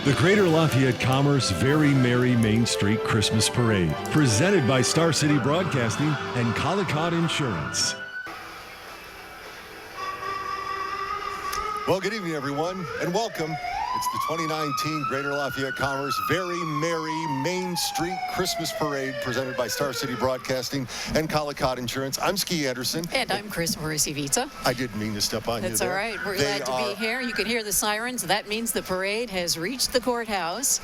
The Greater Lafayette Commerce Very Merry Main Street Christmas Parade, presented by Star City Broadcasting and Collicott Insurance. Well, good evening, everyone, and welcome. It's the 2019 Greater Lafayette Commerce Very Merry Main Street Christmas Parade, presented by Star City Broadcasting and Collicott Insurance. I'm Ski Anderson. And I'm Chris Morrissey-Vita. I didn't mean to step on you there. That's all right. We're glad to be here. You can hear the sirens. That means the parade has reached the courthouse.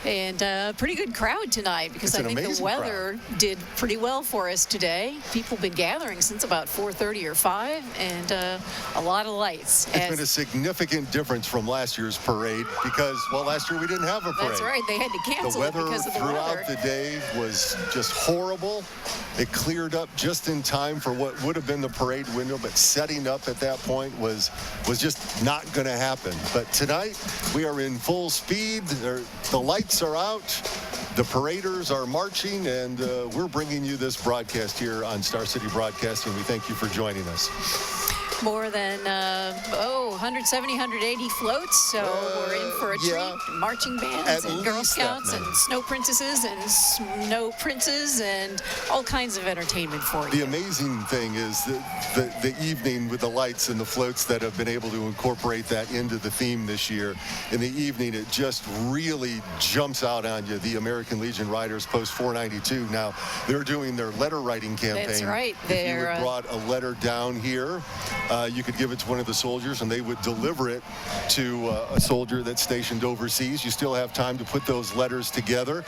And a pretty good crowd tonight, because I think the weather did pretty well for us today. People have been gathering since about 4:30 or 5, and a lot of lights. It's been a significant difference from last year's parade because, well, last year we didn't have a parade. That's right. They had to cancel it because of the weather. The weather throughout the day was just horrible. It cleared up just in time for what would have been the parade window, but setting up at that point was just not going to happen. But tonight we are in full speed. The lights are out, the paraders are marching, and we're bringing you this broadcast here on Star City Broadcasting. We thank you for joining us. More than 170, 180 floats, so we're in for a treat. Marching bands and Girl Scouts and snow princesses and snow princes and all kinds of entertainment for you. The amazing thing is the evening with the lights and the floats that have been able to incorporate that into the theme this year. In the evening, it just really jumps out on you. The American Legion Riders Post 492. Now, they're doing their letter writing campaign. That's right. If you had brought a letter down here, you could give it to one of the soldiers and they would deliver it to a soldier that's stationed overseas. You still have time to put those letters together.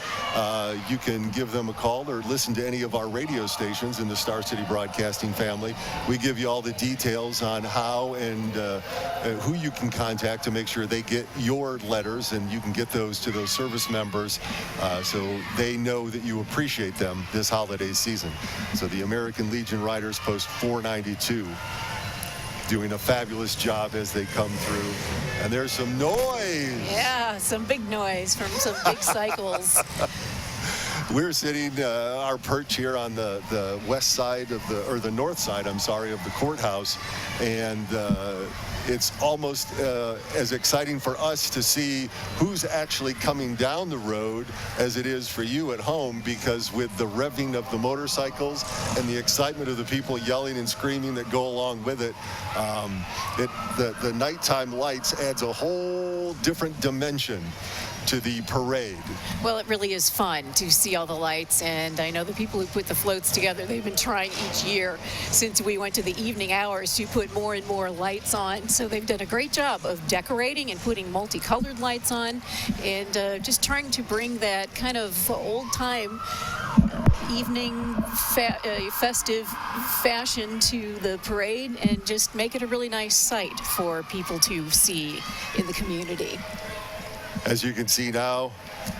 You can give them a call or listen to any of our radio stations in the Star City Broadcasting family. We give you all the details on how and who you can contact to make sure they get your letters, and you can get those to those service members so they know that you appreciate them this holiday season. So the American Legion Riders Post 492 doing a fabulous job as they come through. And there's some noise. Yeah, some big noise from some big cycles. We're sitting our perch here on the west side of the north side, I'm sorry, of the courthouse. And it's almost as exciting for us to see who's actually coming down the road as it is for you at home, because with the revving of the motorcycles and the excitement of the people yelling and screaming that go along with it, the nighttime lights adds a whole different dimension to the parade. Well, it really is fun to see all the lights, and I know the people who put the floats together, they've been trying each year since we went to the evening hours to put more and more lights on. So they've done a great job of decorating and putting multicolored lights on, and just trying to bring that kind of old-time evening festive fashion to the parade and just make it a really nice sight for people to see in the community. As you can see now,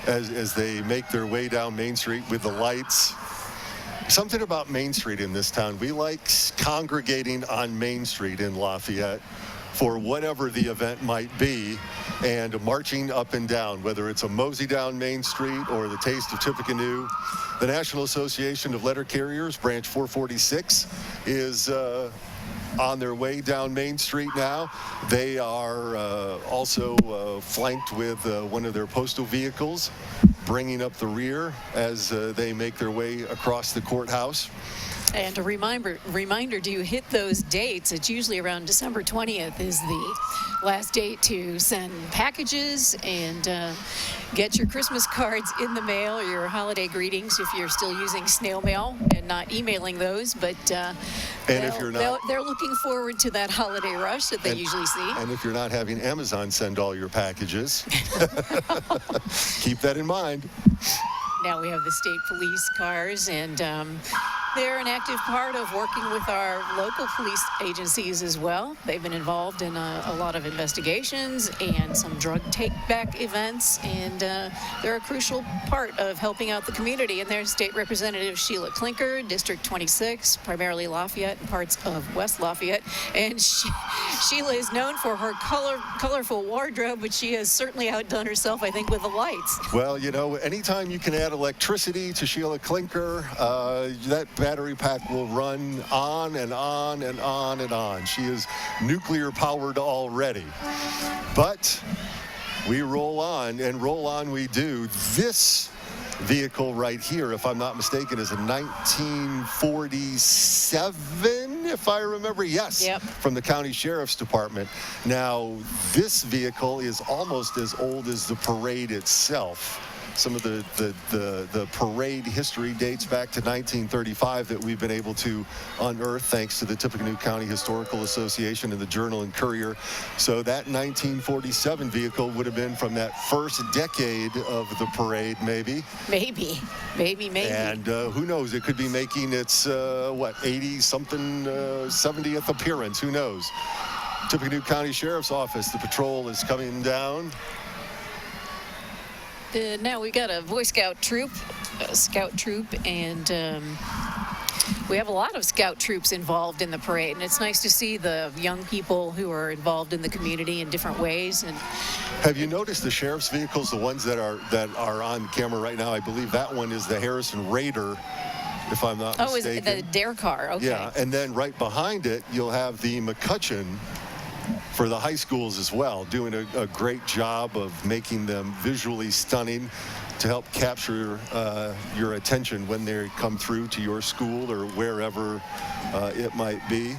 as they make their way down Main Street with the lights, something about Main Street in this town. We like congregating on Main Street in Lafayette for whatever the event might be, and marching up and down, whether it's a mosey down Main Street or the Taste of Tippecanoe. The National Association of Letter Carriers, Branch 446, is on their way down Main Street now. They are also flanked with one of their postal vehicles, bringing up the rear as they make their way across the courthouse. And a reminder, do you hit those dates? It's usually around December 20th is the last date to send packages and get your Christmas cards in the mail, or your holiday greetings if you're still using snail mail and not emailing those. But if you're not, they're looking forward to that holiday rush that they usually see. And if you're not having Amazon send all your packages, keep that in mind. Now we have the state police cars, and they're an active part of working with our local police agencies as well. They've been involved in a lot of investigations and some drug take-back events, and they're a crucial part of helping out the community. And there's State Representative Sheila Klinker, District 26, primarily Lafayette and parts of West Lafayette. And Sheila is known for her colorful wardrobe, but she has certainly outdone herself, I think, with the lights. Well, you know, anytime you can add electricity to Sheila Klinker, that battery pack will run on and on and on and on. She is nuclear powered already. But we roll on, and roll on we do. This vehicle right here, if I'm not mistaken, is a 1947, if I remember. Yes, yep. From the County Sheriff's Department. Now, this vehicle is almost as old as the parade itself. Some of the parade history dates back to 1935 that we've been able to unearth thanks to the Tippecanoe County Historical Association and the Journal and Courier. So that 1947 vehicle would have been from that first decade of the parade, maybe. Maybe. And who knows? It could be making its, 80-something, 70th appearance. Who knows? Tippecanoe County Sheriff's Office, the patrol is coming down. Now we got a Boy Scout troop, and we have a lot of Scout troops involved in the parade, and it's nice to see the young people who are involved in the community in different ways. And have you noticed the sheriff's vehicles, the ones that are on camera right now? I believe that one is the Harrison Raider, if I'm not mistaken. Oh, is it the Dare car? Okay. Yeah, and then right behind it, you'll have the McCutcheon for the high schools as well, doing a great job of making them visually stunning to help capture your attention when they come through to your school or wherever it might be.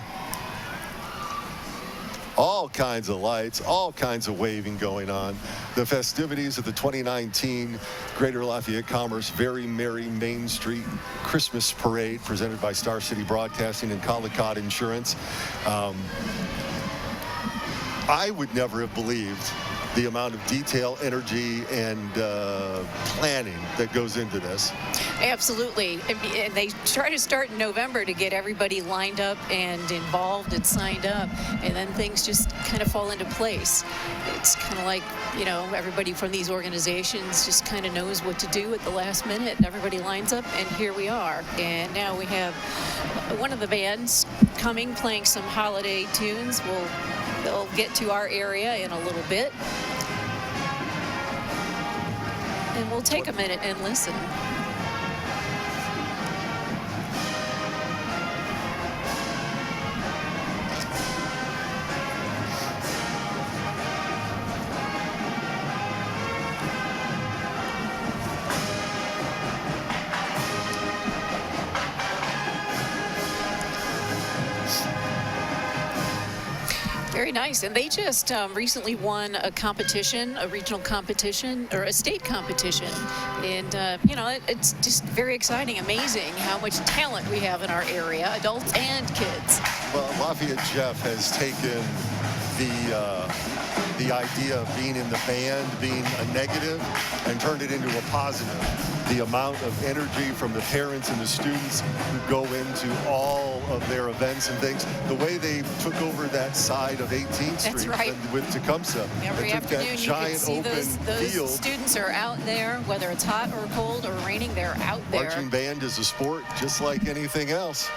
All kinds of lights, all kinds of waving going on. The festivities of the 2019 Greater Lafayette Commerce Very Merry Main Street Christmas Parade, presented by Star City Broadcasting and Collicott Insurance. I would never have believed the amount of detail, energy, and planning that goes into this. Absolutely. And they try to start in November to get everybody lined up and involved and signed up, and then things just kind of fall into place. It's kind of like, everybody from these organizations just kind of knows what to do at the last minute, and everybody lines up, and here we are. And now we have one of the bands coming, playing some holiday tunes. They'll get to our area in a little bit, and we'll take a minute and listen. Very nice. And they just recently won a competition, a regional competition, or a state competition. And, it's just very exciting, amazing how much talent we have in our area, adults and kids. Well, Lafayette Jeff has taken the idea of being in the band being a negative and turned it into a positive. The amount of energy from the parents and the students who go into all of their events and things, the way they took over that side of 18th Street. That's right. With Tecumseh. Every afternoon you can see those field. Students are out there, whether it's hot or cold or raining, they're out there. Marching band is a sport just like anything else.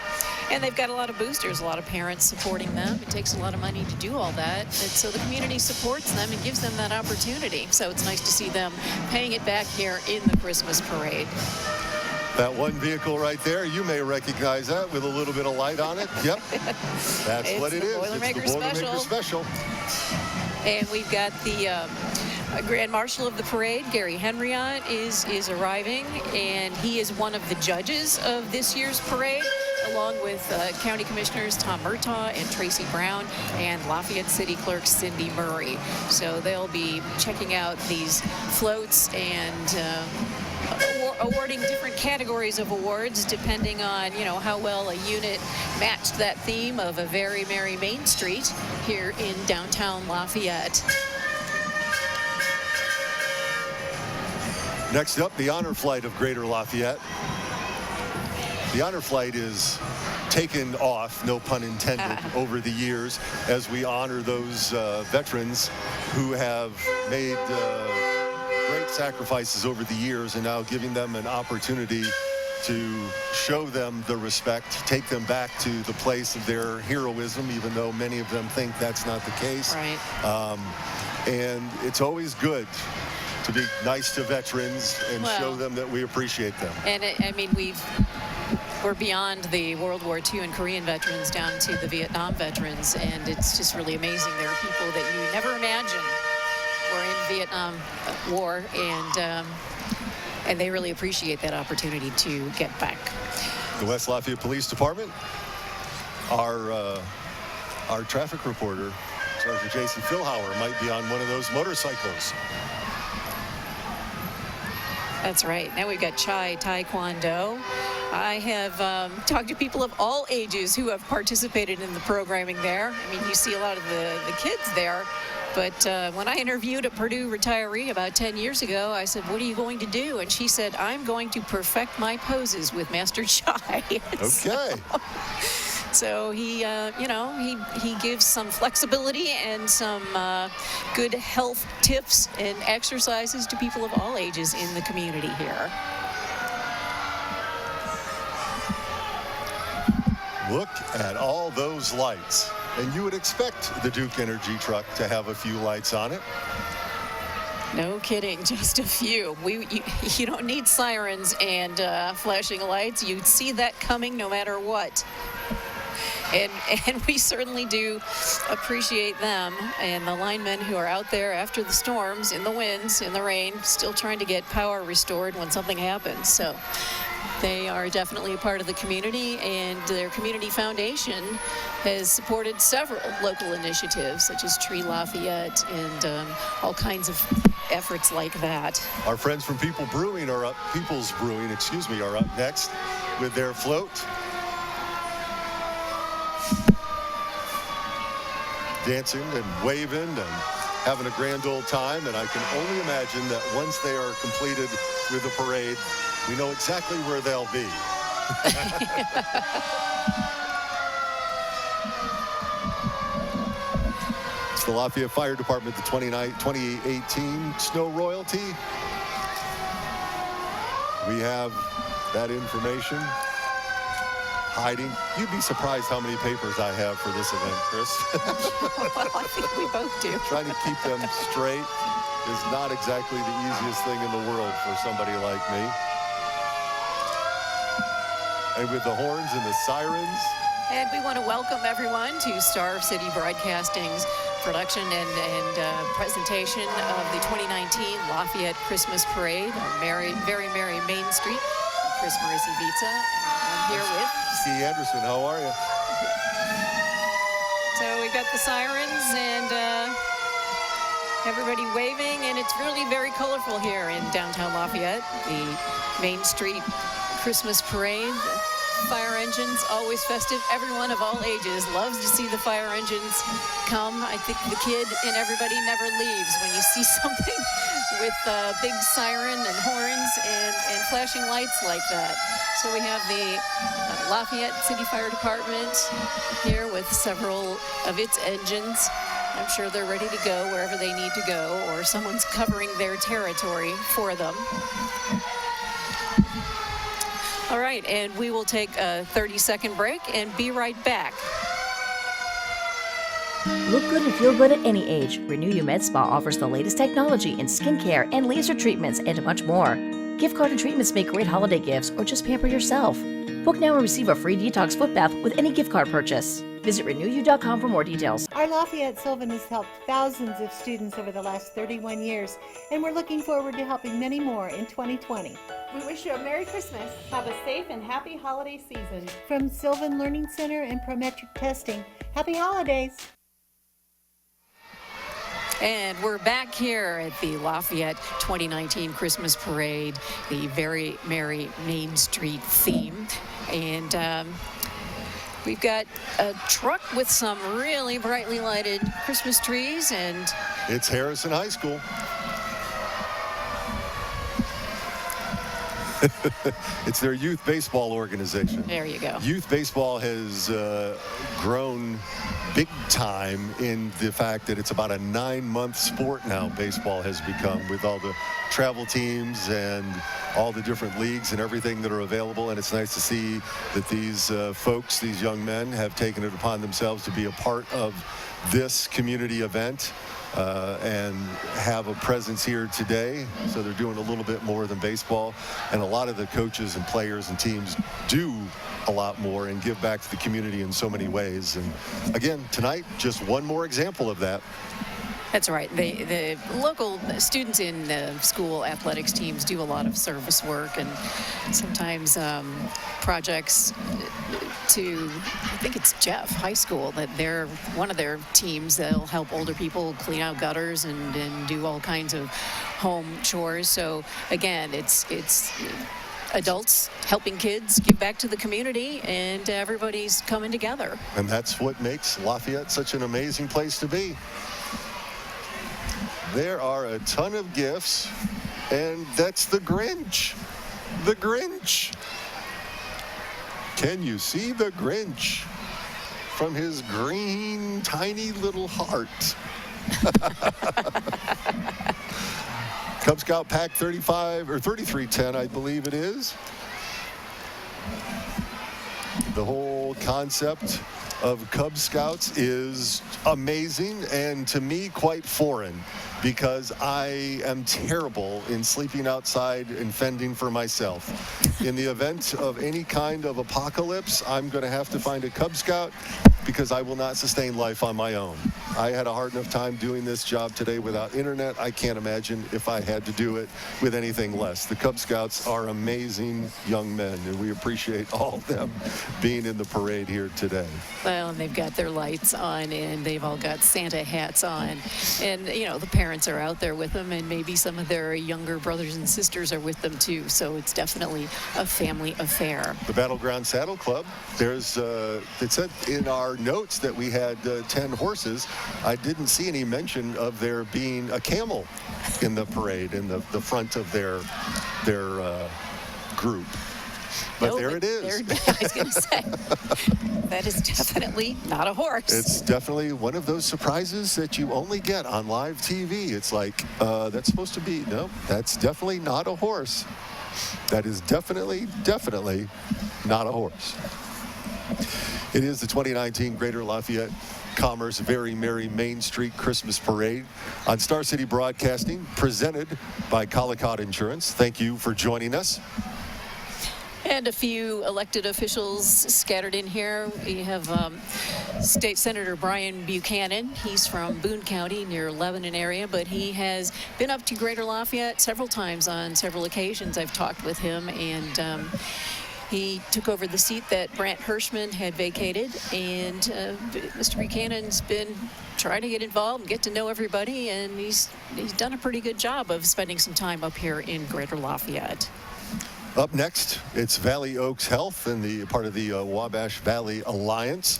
And they've got a lot of boosters, a lot of parents supporting them. It takes a lot of money to do all that. And so the community supports them and gives them that opportunity. So it's nice to see them paying it back here in the Christmas parade. That one vehicle right there, you may recognize that with a little bit of light on it. Yep, that's what it is. It's the Boilermaker Special. And we've got the Grand Marshal of the parade, Gary Henriot, is arriving, and he is one of the judges of this year's parade, along with County Commissioners Tom Murtaugh and Tracy Brown and Lafayette City Clerk Cindy Murray. So they'll be checking out these floats and awarding different categories of awards depending on, how well a unit matched that theme of a very merry Main Street here in downtown Lafayette. Next up, the honor flight of Greater Lafayette. The honor flight is taken off, no pun intended, over the years as we honor those veterans who have made great sacrifices over the years, and now giving them an opportunity to show them the respect, take them back to the place of their heroism, even though many of them think that's not the case. Right. And it's always good to be nice to veterans and show them that we appreciate them. And we're beyond the World War II and Korean veterans down to the Vietnam veterans, and it's just really amazing. There are people that you never imagine were in Vietnam War, and they really appreciate that opportunity to get back. The West Lafayette Police Department, our traffic reporter, Sergeant Jason Philhauer, might be on one of those motorcycles. That's right. Now we've got Chai Taekwondo. I have talked to people of all ages who have participated in the programming there. I mean, you see a lot of the kids there. But when I interviewed a Purdue retiree about 10 years ago, I said, what are you going to do? And she said, I'm going to perfect my poses with Master Chai. Okay. So he, he gives some flexibility and some good health tips and exercises to people of all ages in the community here. Look at all those lights. And you would expect the Duke Energy truck to have a few lights on it. No kidding, just a few. You don't need sirens and flashing lights. You'd see that coming no matter what. And we certainly do appreciate them and the linemen who are out there after the storms, in the winds, in the rain, still trying to get power restored when something happens. So they are definitely a part of the community, and their community foundation has supported several local initiatives such as Tree Lafayette and all kinds of efforts like that. Our friends from People's Brewing are up next with their float. Dancing and waving and having a grand old time, and I can only imagine that once they are completed with the parade, we know exactly where they'll be. It's the Lafayette Fire Department, the 2018 Snow Royalty. We have that information hiding. You'd be surprised how many papers I have for this event, Chris. Well, I think we both do. Trying to keep them straight is not exactly the easiest thing in the world for somebody like me. And with the horns and the sirens. And we want to welcome everyone to Star City Broadcasting's production and presentation of the 2019 Lafayette Christmas Parade on very merry Main Street. I'm Chris Marisi-Vitza, and I'm here with Steve Anderson. How are you? So we've got the sirens and everybody waving, and it's really very colorful here in downtown Lafayette. The Main Street Christmas Parade. Fire engines, always festive. Everyone of all ages loves to see the fire engines come. I think the kid and everybody never leaves when you see something with a big siren and horns and flashing lights like that. So we have the Lafayette City Fire Department here with several of its engines. I'm sure they're ready to go wherever they need to go, or someone's covering their territory for them. All right, and we will take a 30-second break and be right back. Look good and feel good at any age. Renew You Med Spa offers the latest technology in skincare and laser treatments and much more. Gift card and treatments make great holiday gifts or just pamper yourself. Book now and receive a free detox foot bath with any gift card purchase. Visit renewyou.com for more details. Our Lafayette Sylvan has helped thousands of students over the last 31 years, and we're looking forward to helping many more in 2020. We wish you a Merry Christmas. Have a safe and happy holiday season. From Sylvan Learning Center and Prometric Testing, happy holidays. And we're back here at the Lafayette 2019 Christmas Parade, the very merry Main Street theme. And we've got a truck with some really brightly lighted Christmas trees, and it's Harrison High School. It's their youth baseball organization. There you go. Youth baseball has grown big time in the fact that it's about a 9-month sport now. Baseball has become, with all the travel teams and all the different leagues and everything that are available. And it's nice to see that these folks, these young men, have taken it upon themselves to be a part of this community event. And have a presence here today. So they're doing a little bit more than baseball. And a lot of the coaches and players and teams do a lot more and give back to the community in so many ways. And again, tonight, just one more example of that. That's right. The local students in school athletics teams do a lot of service work and sometimes projects to, I think it's Jeff High School, that they're one of their teams that'll help older people clean out gutters and do all kinds of home chores. So again, it's adults helping kids give back to the community, and everybody's coming together. And that's what makes Lafayette such an amazing place to be. There are a ton of gifts, and that's the Grinch. The Grinch. Can you see the Grinch from his green, tiny little heart? Cub Scout Pack 35 or 3310, I believe it is. The whole concept of Cub Scouts is amazing and to me quite foreign, because I am terrible in sleeping outside and fending for myself. In the event of any kind of apocalypse, I'm going to have to find a Cub Scout because I will not sustain life on my own. I had a hard enough time doing this job today without internet. I can't imagine if I had to do it with anything less. The Cub Scouts are amazing young men, and we appreciate all of them being in the parade here today. Well, and they've got their lights on, and they've all got Santa hats on. And, you know, the parents are out there with them, and maybe some of their younger brothers and sisters are with them, too. So it's definitely a family affair. The Battleground Saddle Club, there's, it said in our notes that we had 10 horses. I didn't see any mention of there being a camel in the parade in the front of their group. But no, there it is. I was going to say, that is definitely not a horse. It's definitely one of those surprises that you only get on live TV. It's like, that's supposed to be, no, that's definitely not a horse. That is definitely not a horse. It is the 2019 Greater Lafayette Commerce Very Merry Main Street Christmas Parade on Star City Broadcasting, presented by Collicott Insurance. Thank you for joining us. And a few elected officials scattered in here. We have State Senator Brian Buchanan. He's from Boone County near Lebanon area, but he has been up to Greater Lafayette several times on several occasions. I've talked with him, and he took over the seat that Brant Hirschman had vacated, and Mr. Buchanan's been trying to get involved and get to know everybody, and he's done a pretty good job of spending some time up here in Greater Lafayette. Up next, it's Valley Oaks Health and the part of the Wabash Valley Alliance.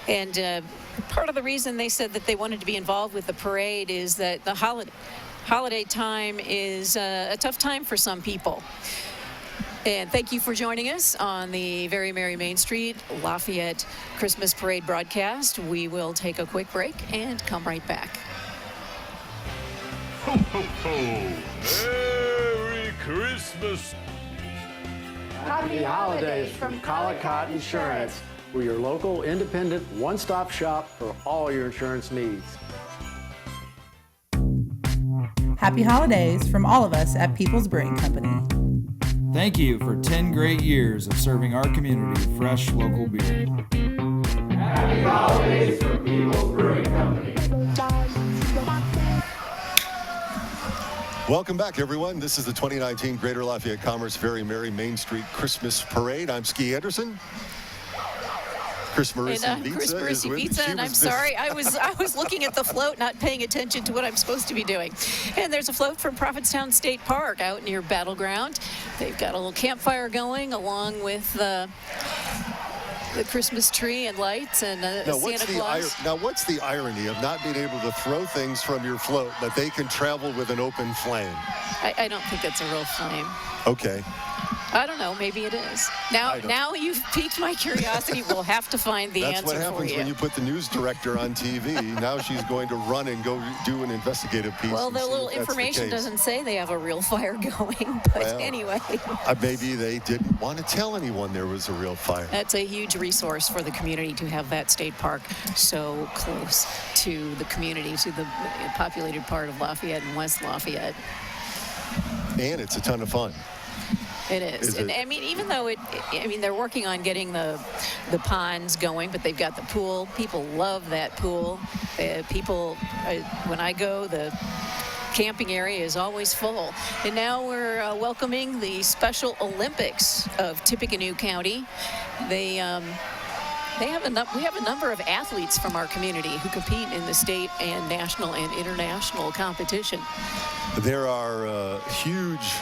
And part of the reason they said that they wanted to be involved with the parade is that the holiday time is a tough time for some people. And thank you for joining us on the Very Merry Main Street Lafayette Christmas Parade broadcast. We will take a quick break and come right back. Ho, ho, ho! Merry Christmas! Happy holidays from Collicott Insurance. We're your local independent one-stop shop for all your insurance needs. Happy holidays from all of us at People's Brewing Company. Thank you for 10 great years of serving our community with fresh local beer. Happy holidays from People's Brewing Company. Welcome back, everyone. This is the 2019 Greater Lafayette Commerce Very Merry Main Street Christmas Parade. I'm Ski Anderson. Chris Marisi-Vitsa, and I'm sorry, I was looking at the float, not paying attention to what I'm supposed to be doing. And there's a float from Prophetstown State Park out near Battleground. They've got a little campfire going along with the Christmas tree and lights and Santa Claus. Now, what's the irony of not being able to throw things from your float, but they can travel with an open flame? I don't think it's a real flame. Okay. I don't know. Maybe it is. Now you've piqued my curiosity. We'll have to find the answer for you. That's what happens when you put the news director on TV. Now she's going to run and go do an investigative piece. Well, the little information doesn't say they have a real fire going, but anyway. Maybe they didn't want to tell anyone there was a real fire. That's a huge resource for the community to have that state park so close to the community, to the populated part of Lafayette and West Lafayette. And it's a ton of fun. It is. And I mean, even though they're working on getting the ponds going, but they've got the pool. People love that pool. When I go, the camping area is always full. And now we're welcoming the Special Olympics of Tippecanoe County. We have a number of athletes from our community who compete in the state and national and international competition. There are huge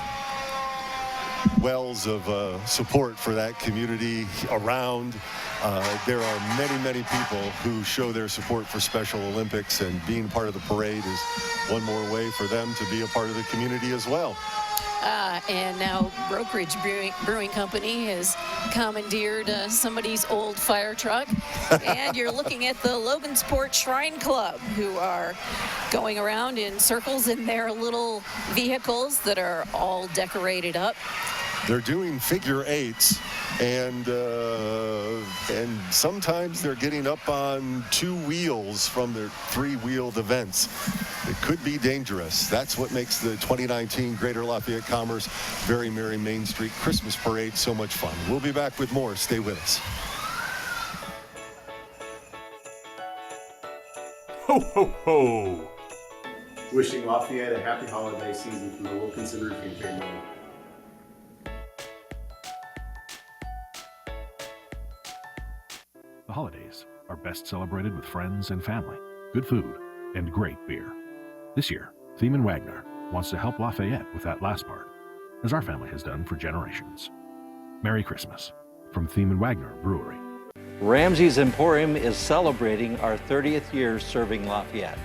wells of support for that community around. There are many, many people who show their support for Special Olympics, and being part of the parade is one more way for them to be a part of the community as well. And now Brokerage Brewing Company has commandeered somebody's old fire truck. And you're looking at the Logansport Shrine Club, who are going around in circles in their little vehicles that are all decorated up. They're doing figure eights, and sometimes they're getting up on 2 wheels from their 3-wheeled events. It could be dangerous. That's what makes the 2019 Greater Lafayette Commerce Very Merry Main Street Christmas Parade so much fun. We'll be back with more. Stay with us. Ho, ho, ho! Wishing Lafayette a happy holiday season from the Wilkinson Roofing family. The holidays are best celebrated with friends and family, good food, and great beer. This year, Thiemann Wagner wants to help Lafayette with that last part, as our family has done for generations. Merry Christmas from Thiemann Wagner Brewery. Ramsey's Emporium is celebrating our 30th year serving Lafayette.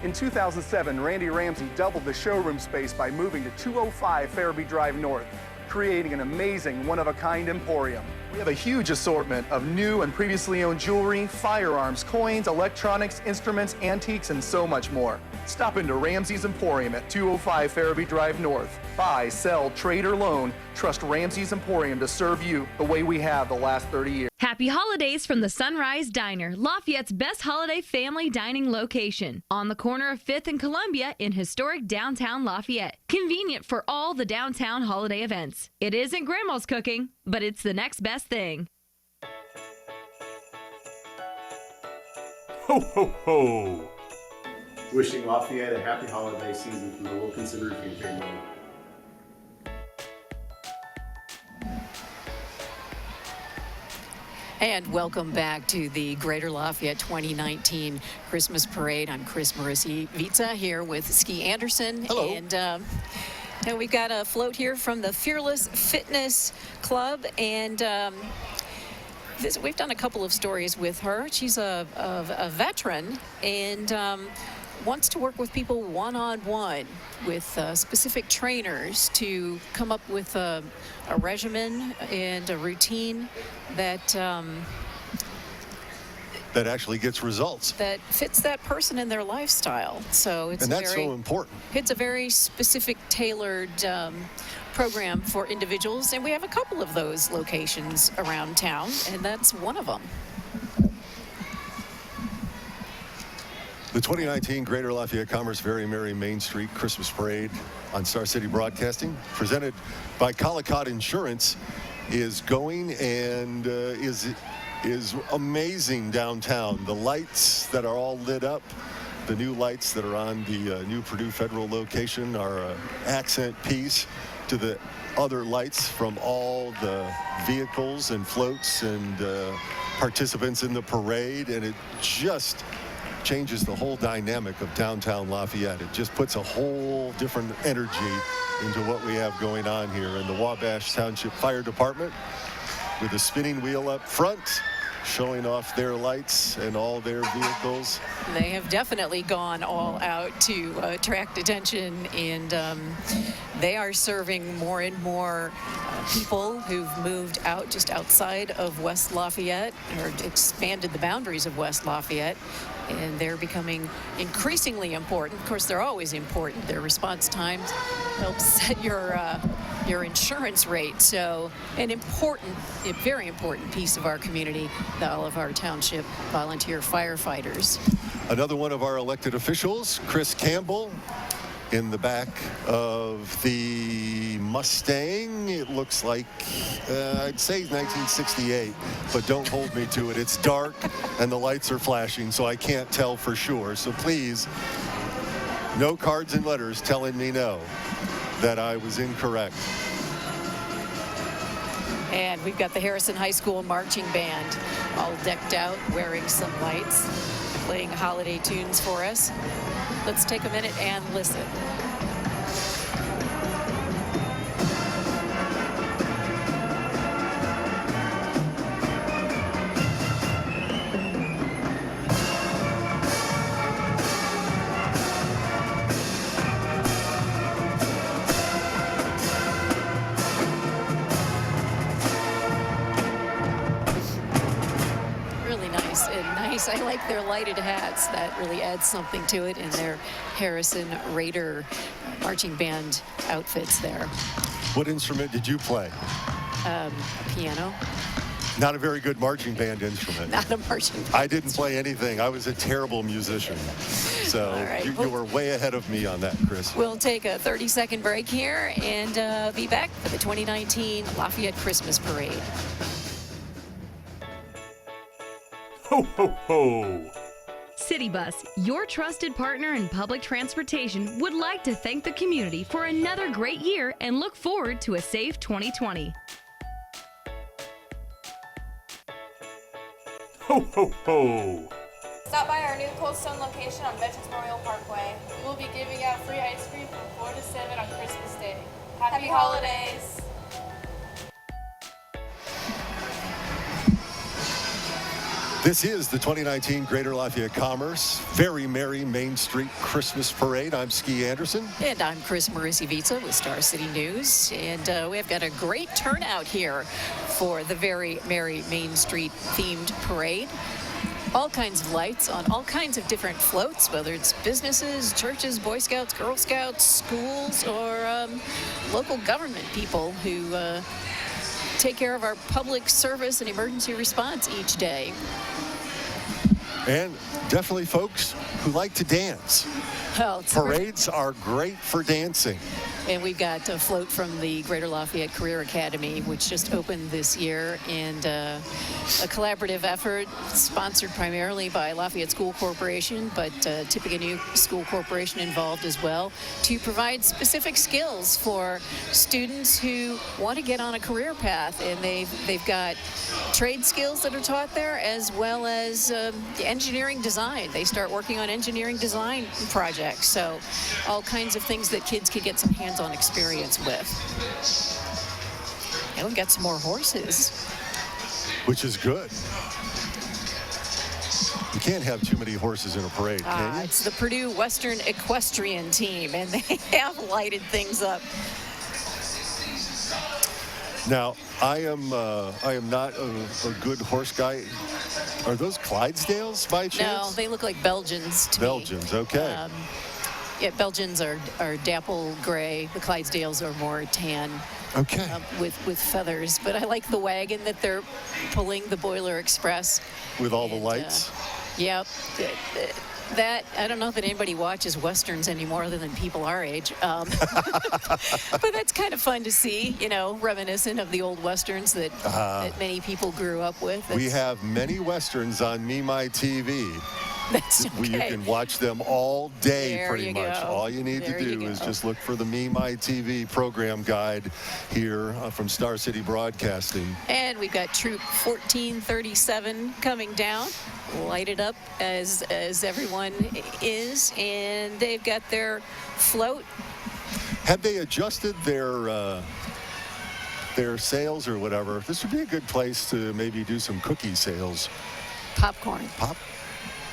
In 2007, Randy Ramsey doubled the showroom space by moving to 205 Farabee Drive North, creating an amazing one-of-a-kind emporium. We have a huge assortment of new and previously owned jewelry, firearms, coins, electronics, instruments, antiques, and so much more. Stop into Ramsey's Emporium at 205 Farabee Drive North. Buy, sell, trade, or loan. Trust Ramsey's Emporium to serve you the way we have the last 30 years. Happy holidays from the Sunrise Diner, Lafayette's best holiday family dining location. On the corner of 5th and Columbia in historic downtown Lafayette. Convenient for all the downtown holiday events. It isn't Grandma's cooking, but it's the next best thing. Ho, ho, ho! Wishing Lafayette a happy holiday season from the Wilkinson Roofing family. And welcome back to the Greater Lafayette 2019 Christmas Parade. I'm Chris Maurici-Vitza here with Ski Anderson. Hello. And we've got a float here from the Fearless Fitness Club. And we've done a couple of stories with her. She's a veteran and wants to work with people one-on-one with specific trainers to come up with a regimen and a routine that actually gets results. That fits that person in their lifestyle. So it's so important. It's a very specific, tailored program for individuals, and we have a couple of those locations around town, and that's one of them. The 2019 Greater Lafayette Commerce Very Merry Main Street Christmas Parade on Star City Broadcasting, presented by Collicott Insurance, is going and is amazing downtown. The lights that are all lit up, the new lights that are on the new Purdue Federal location are an accent piece to the other lights from all the vehicles and floats and participants in the parade, and it just changes the whole dynamic of downtown Lafayette. It just puts a whole different energy into what we have going on here. In the Wabash Township Fire Department, with a spinning wheel up front, showing off their lights and all their vehicles. They have definitely gone all out to attract attention, and they are serving more and more people who've moved out just outside of West Lafayette, or expanded the boundaries of West Lafayette, and they're becoming increasingly important. Of course, they're always important. Their response times help set your insurance rate. So a very important piece of our community, all of our township volunteer firefighters. Another one of our elected officials, Chris Campbell, In the back of the Mustang, it looks like, I'd say 1968, but don't hold me to it. It's dark and the lights are flashing, so I can't tell for sure. So please, no cards and letters telling me no, that I was incorrect. And we've got the Harrison High School Marching Band all decked out, wearing some lights, playing holiday tunes for us. Let's take a minute and listen. I like their lighted hats. That really adds something to it in their Harrison Raider marching band outfits there. What instrument did you play? Piano. Not a very good marching band instrument. Not a marching band. I didn't play anything. I was a terrible musician. So right. you were way ahead of me on that, Chris. We'll take a 30-second break here and be back for the 2019 Lafayette Christmas Parade. Ho, ho, ho! City Bus, your trusted partner in public transportation, would like to thank the community for another great year and look forward to a safe 2020. Ho, ho, ho! Stop by our new Cold Stone location on Veterans Memorial Parkway. We will be giving out free ice cream from 4 to 7 on Christmas Day. Happy holidays! This is the 2019 Greater Lafayette Commerce Very Merry Main Street Christmas Parade. I'm Ski Anderson. And I'm Chris Marisivica with Star City News. And we've got a great turnout here for the Very Merry Main Street themed parade. All kinds of lights on all kinds of different floats, whether it's businesses, churches, Boy Scouts, Girl Scouts, schools, or local government people who take care of our public service and emergency response each day. And definitely folks who like to dance. Well, parades are great for dancing. And we've got a float from the Greater Lafayette Career Academy, which just opened this year, and a collaborative effort sponsored primarily by Lafayette School Corporation, but Tippecanoe School Corporation involved as well, to provide specific skills for students who want to get on a career path. And they've got trade skills that are taught there, as well as engineering design. They start working on engineering design projects. So all kinds of things that kids could get some hands-on experience with. And we've got some more horses. Which is good. You can't have too many horses in a parade, can you? It's the Purdue Western Equestrian team, and they have lighted things up. Now, I am not a good horse guy. Are those Clydesdales by chance? No, they look like Belgians to me. Belgians, okay. Yeah, Belgians are dapple gray. The Clydesdales are more tan. Okay. With feathers. But I like the wagon that they're pulling, the Boiler Express. With all the lights? Yep. That, I don't know that anybody watches Westerns anymore other than people our age. But that's kind of fun to see, you know, reminiscent of the old Westerns that many people grew up with. We have many Westerns on Me My TV. That's okay. You can watch them all day, there pretty much. Go. All you need to do is just look for the Me My TV program guide here from Star City Broadcasting. And we've got Troop 1437 coming down, lighted up as everyone is, and they've got their float. Have they adjusted their sales or whatever? This would be a good place to maybe do some cookie sales. Popcorn.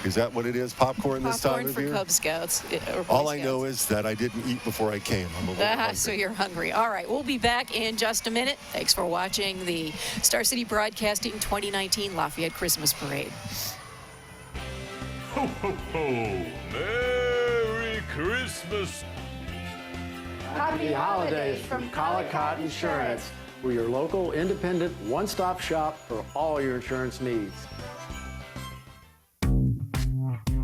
Is that what it is? Popcorn this time of year? Popcorn for Cub Scouts. All I know is that I didn't eat before I came. I'm a little hungry. So you're hungry. All right, we'll be back in just a minute. Thanks for watching the Star City Broadcasting 2019 Lafayette Christmas Parade. Ho, ho, ho! Merry Christmas! Happy holidays from Collicott Insurance. We're your local independent one-stop shop for all your insurance needs.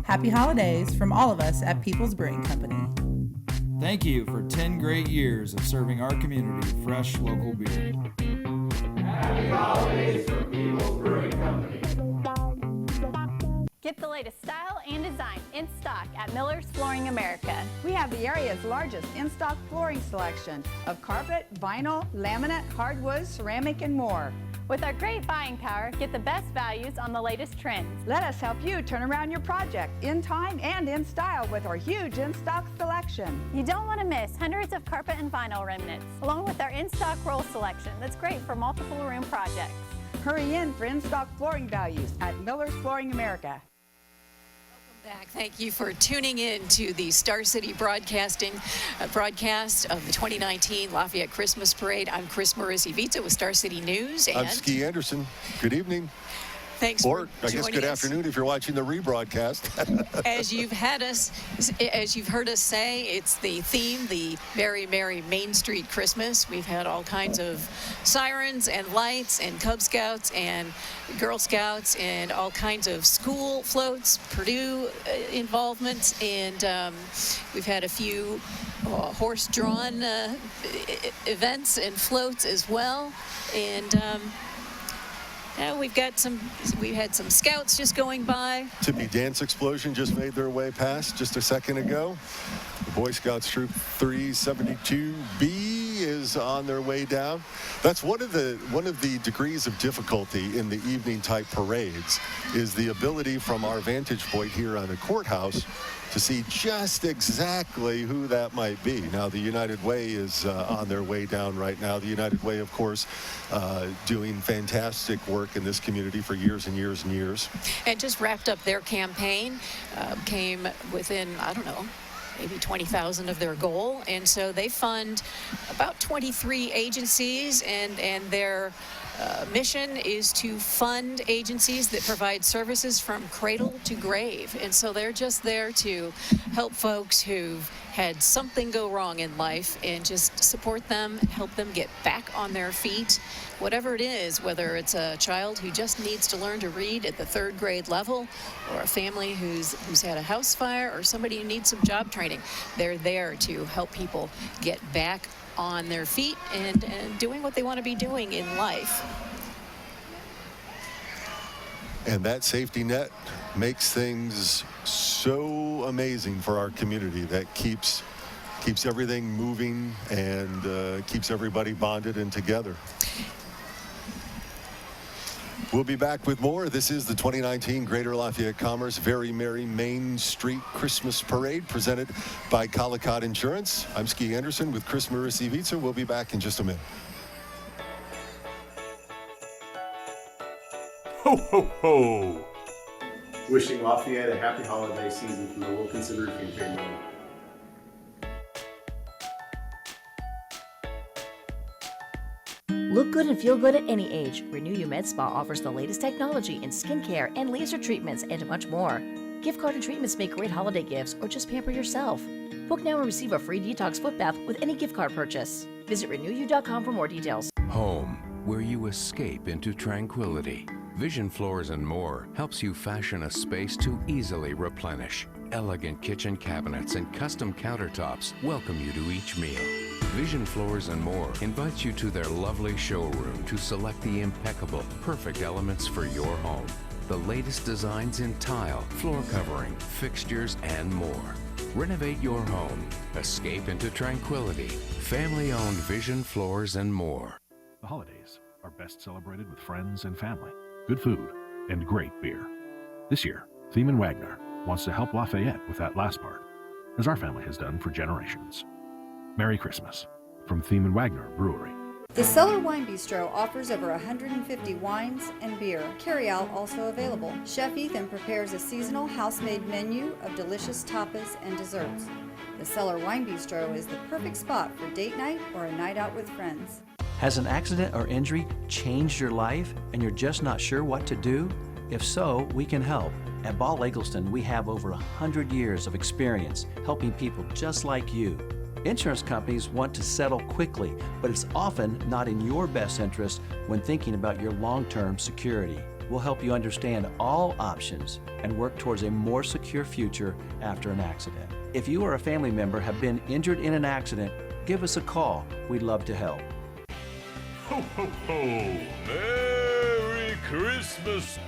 Happy holidays from all of us at People's Brewing Company. Thank you for 10 great years of serving our community with fresh local beer. Happy holidays from People Brewing Company. Get the latest style and design in stock at Miller's Flooring America. We have the area's largest in-stock flooring selection of carpet, vinyl, laminate, hardwood, ceramic, and more. With our great buying power, get the best values on the latest trends. Let us help you turn around your project in time and in style with our huge in-stock selection. You don't want to miss hundreds of carpet and vinyl remnants, along with our in-stock roll selection that's great for multiple room projects. Hurry in for in-stock flooring values at Miller's Flooring America. Back. Thank you for tuning in to the Star City Broadcasting broadcast of the 2019 Lafayette Christmas Parade. I'm Chris Marisi-Vita with Star City News. I'm Ski Anderson. Good evening. Thanks or for I guess good afternoon if you're watching the rebroadcast. As you've heard us say, it's the theme, the Very Merry Main Street Christmas. We've had all kinds of sirens and lights and Cub Scouts and Girl Scouts and all kinds of school floats, Purdue involvement, and we've had a few horse-drawn events and floats as well. And we had some scouts just going by. Tippy Dance Explosion just made their way past just a second ago. The Boy Scouts Troop 372B is on their way down. That's one of the degrees of difficulty in the evening type parades, is the ability from our vantage point here on the courthouse to see just exactly who that might be. Now, the United Way is on their way down right now. The United Way, of course, doing fantastic work in this community for years and years and years. And just wrapped up their campaign, came within, I don't know, maybe 20,000 of their goal. And so they fund about 23 agencies, and their mission is to fund agencies that provide services from cradle to grave. And so they're just there to help folks who've had something go wrong in life and just support them, help them get back on their feet, whatever it is, whether it's a child who just needs to learn to read at the 3rd grade level, or a family who's had a house fire, or somebody who needs some job training. They're there to help people get back on their feet and doing what they want to be doing in life. And that safety net makes things so amazing for our community. That keeps everything moving and keeps everybody bonded and together. We'll be back with more. This is the 2019 Greater Lafayette Commerce Very Merry Main Street Christmas Parade, presented by Collicott Insurance. I'm Ski Anderson with Chris Marisi-Vita. We'll be back in just a minute. Ho, ho, ho! Wishing Lafayette a happy holiday season from the Wilkinson Roofing family. Look good and feel good at any age. Renew You Med Spa offers the latest technology in skincare and laser treatments and much more. Gift card and treatments make great holiday gifts, or just pamper yourself. Book now and receive a free detox foot bath with any gift card purchase. Visit renewyou.com for more details. Home, where you escape into tranquility. Vision Floors and More helps you fashion a space to easily replenish. Elegant kitchen cabinets and custom countertops welcome you to each meal. Vision Floors and More invites you to their lovely showroom to select the impeccable, perfect elements for your home. The latest designs in tile, floor covering, fixtures, and more. Renovate your home. Escape into tranquility. Family-owned Vision Floors and More. The holidays are best celebrated with friends and family, good food, and great beer. This year, Thiemann Wagner wants to help Lafayette with that last part, as our family has done for generations. Merry Christmas from Thiemann Wagner Brewery. The Cellar Wine Bistro offers over 150 wines and beer. Carryout also available. Chef Ethan prepares a seasonal house-made menu of delicious tapas and desserts. The Cellar Wine Bistro is the perfect spot for date night or a night out with friends. Has an accident or injury changed your life and you're just not sure what to do? If so, we can help. At Ball Eggleston, we have over 100 years of experience helping people just like you. Insurance companies want to settle quickly, but it's often not in your best interest when thinking about your long-term security. We'll help you understand all options and work towards a more secure future after an accident. If you or a family member have been injured in an accident, give us a call. We'd love to help. Ho, ho, ho! Merry Christmas!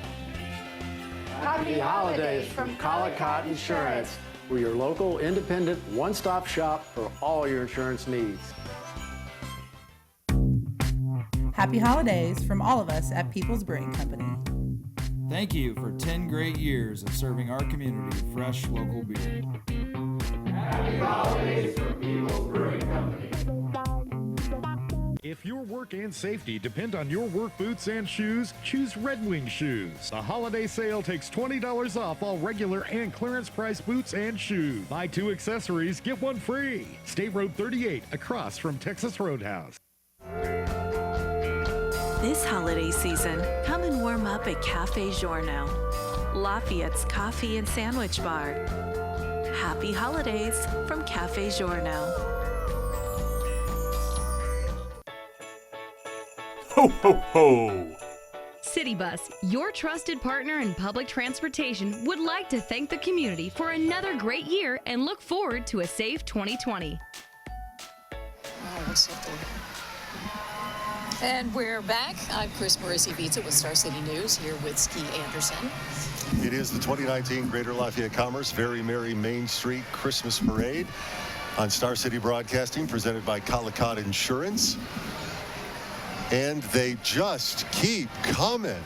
Happy holidays from Collicott Insurance. We're your local independent one-stop shop for all your insurance needs. Happy holidays from all of us at People's Brewing Company. Thank you for 10 great years of serving our community of fresh local beer. Happy holidays from People's Brewing Company. If your work and safety depend on your work boots and shoes, choose Red Wing Shoes. The holiday sale takes $20 off all regular and clearance price boots and shoes. Buy 2 accessories, get 1 free. State Road 38, across from Texas Roadhouse. This holiday season, come and warm up at Cafe Giorno, Lafayette's coffee and sandwich bar. Happy holidays from Cafe Giorno. Ho, ho, ho! City Bus, your trusted partner in public transportation, would like to thank the community for another great year and look forward to a safe 2020. And we're back. I'm Chris Morrissey-Vietza with Star City News here with Ski Anderson. It is the 2019 Greater Lafayette Commerce Very Merry Main Street Christmas Parade on Star City Broadcasting, presented by Collicott Insurance. And they just keep coming.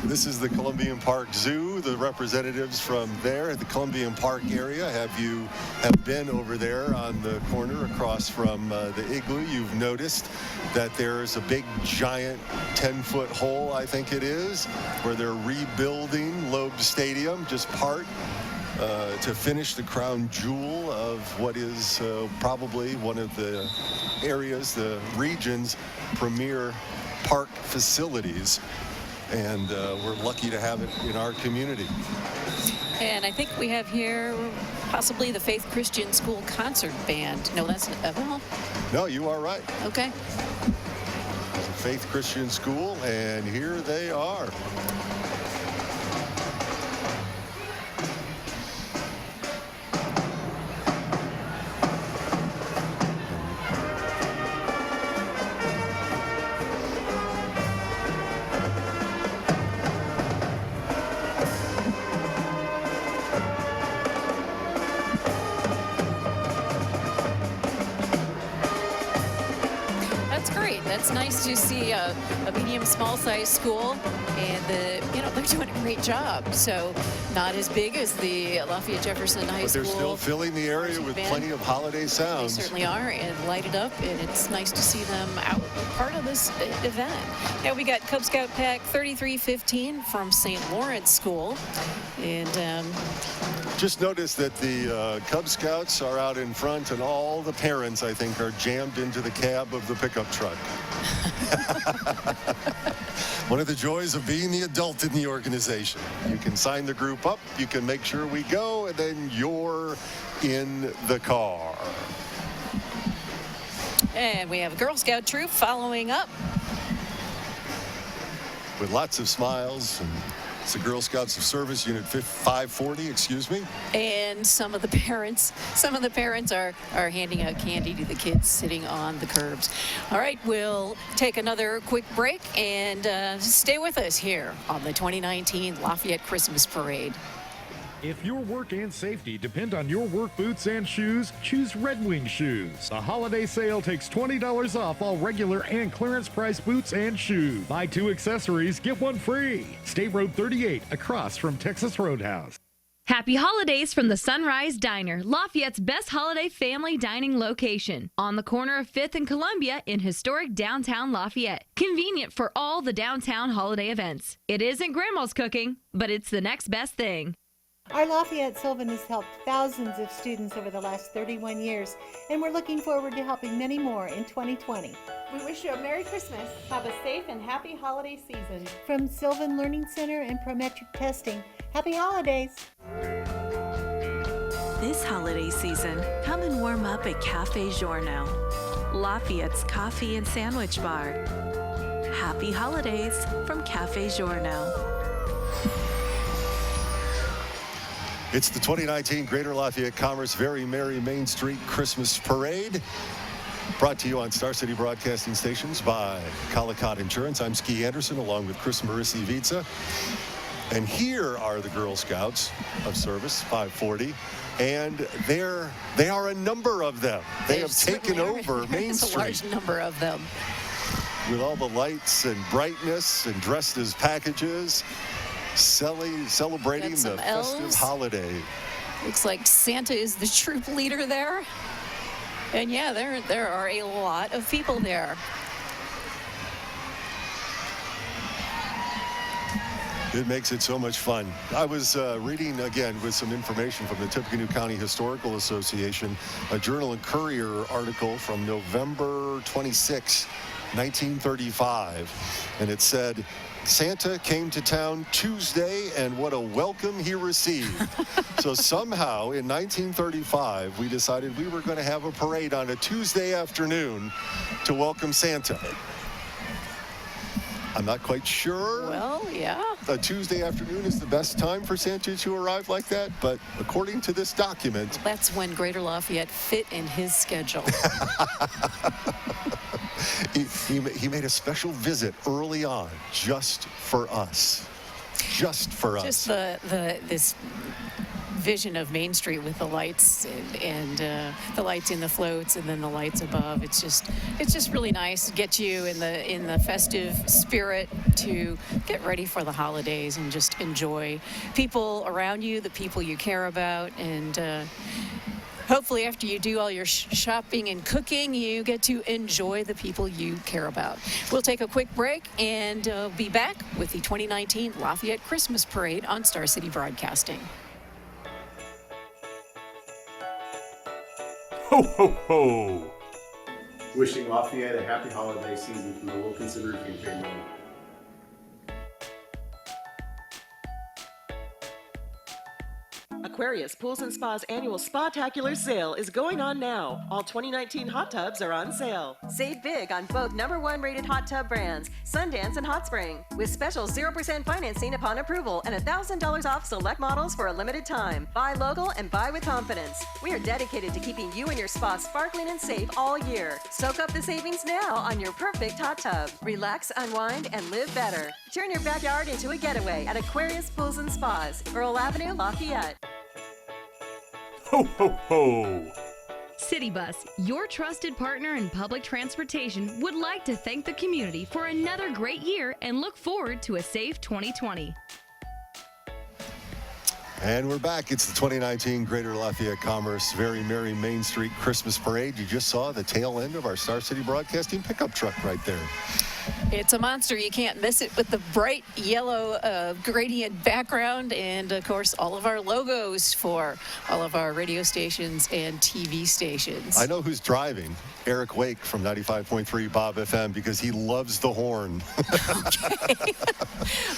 This is the Columbian Park Zoo. The representatives from there at the Columbian Park area have been over there on the corner across from the igloo. You've noticed that there's a big giant 10-foot hole, I think it is, where they're rebuilding Loeb Stadium, just part to finish the crown jewel of what is probably one of the areas, the region's premier park facilities. And we're lucky to have it in our community. And I think we have here possibly the Faith Christian School Concert Band. No, that's well. No, you are right. Okay. It's a Faith Christian School, and here they are. It's nice to see a medium, small-sized school, and they're doing a great job. So not as big as the Lafayette Jefferson High School. But they're still filling the area with plenty of holiday sounds. They certainly are, and lighted up, and it's nice to see them out part of this event. Now we got Cub Scout Pack 3315 from St. Lawrence School, and just noticed that the Cub Scouts are out in front, and all the parents, I think, are jammed into the cab of the pickup truck. One of the joys of being the adult in the organization. You can sign the group up, you can make sure we go, and then you're in the car. And we have a Girl Scout troop following up. With lots of smiles. And it's the Girl Scouts of Service Unit 540, excuse me. And some of the parents are handing out candy to the kids sitting on the curbs. All right, we'll take another quick break and stay with us here on the 2019 Lafayette Christmas Parade. If your work and safety depend on your work boots and shoes, choose Red Wing Shoes. The holiday sale takes $20 off all regular and clearance price boots and shoes. Buy 2 accessories, get 1 free. State Road 38, across from Texas Roadhouse. Happy holidays from the Sunrise Diner, Lafayette's best holiday family dining location. On the corner of 5th and Columbia in historic downtown Lafayette. Convenient for all the downtown holiday events. It isn't grandma's cooking, but it's the next best thing. Our Lafayette Sylvan has helped thousands of students over the last 31 years, and we're looking forward to helping many more in 2020. We wish you a Merry Christmas. Have a safe and happy holiday season. From Sylvan Learning Center and Prometric Testing, happy holidays. This holiday season, come and warm up at Cafe Giorno, Lafayette's coffee and sandwich bar. Happy holidays from Cafe Giorno. It's the 2019 Greater Lafayette Commerce Very Merry Main Street Christmas Parade. Brought to you on Star City Broadcasting Stations by Collicott Insurance. I'm Ski Anderson along with Chris Marissi-Vica. And here are the Girl Scouts of Service 540. And they are a number of them. They have taken over Main Street. A large number of them. With all the lights and brightness and dressed as packages. Celebrating the festive holiday. Looks like Santa is the troop leader there. And yeah, there are a lot of people there. It makes it so much fun. I was reading, again, with some information from the Tippecanoe County Historical Association, a Journal and Courier article from November 26, 1935. And it said, Santa came to town Tuesday, and what a welcome he received. So somehow, in 1935, we decided we were going to have a parade on a Tuesday afternoon to welcome Santa. I'm not quite sure. Well, yeah. A Tuesday afternoon is the best time for Santa to arrive like that, but according to this document... That's when Greater Lafayette fit in his schedule. He made a special visit early on, just for us. Just for us. Just this vision of Main Street with the lights and the lights in the floats and then the lights above. It's just really nice to get you in the festive spirit to get ready for the holidays and just enjoy people around you, the people you care about, and hopefully after you do all your shopping and cooking, you get to enjoy the people you care about. We'll take a quick break and be back with the 2019 Lafayette Christmas Parade on Star City Broadcasting. Ho, ho, ho! Wishing Lafayette a happy holiday season from the Wilkinson Roofing family. Aquarius Pools and Spa's annual Spa-tacular sale is going on now. All 2019 hot tubs are on sale. Save big on both #1 rated hot tub brands, Sundance and Hot Spring, with special 0% financing upon approval and $1,000 off select models for a limited time. Buy local and buy with confidence. We are dedicated to keeping you and your spa sparkling and safe all year. Soak up the savings now on your perfect hot tub. Relax, unwind, and live better. Turn your backyard into a getaway at Aquarius Pools and Spas, Earl Avenue, Lafayette. Ho, ho, ho! City Bus, your trusted partner in public transportation, would like to thank the community for another great year and look forward to a safe 2020. And we're back. It's the 2019 Greater Lafayette Commerce Very Merry Main Street Christmas Parade. You just saw the tail end of our Star City Broadcasting pickup truck right there. It's a monster. You can't miss it with the bright yellow gradient background and, of course, all of our logos for all of our radio stations and TV stations. I know who's driving. Eric Wake from 95.3 Bob FM, because he loves the horn. Okay.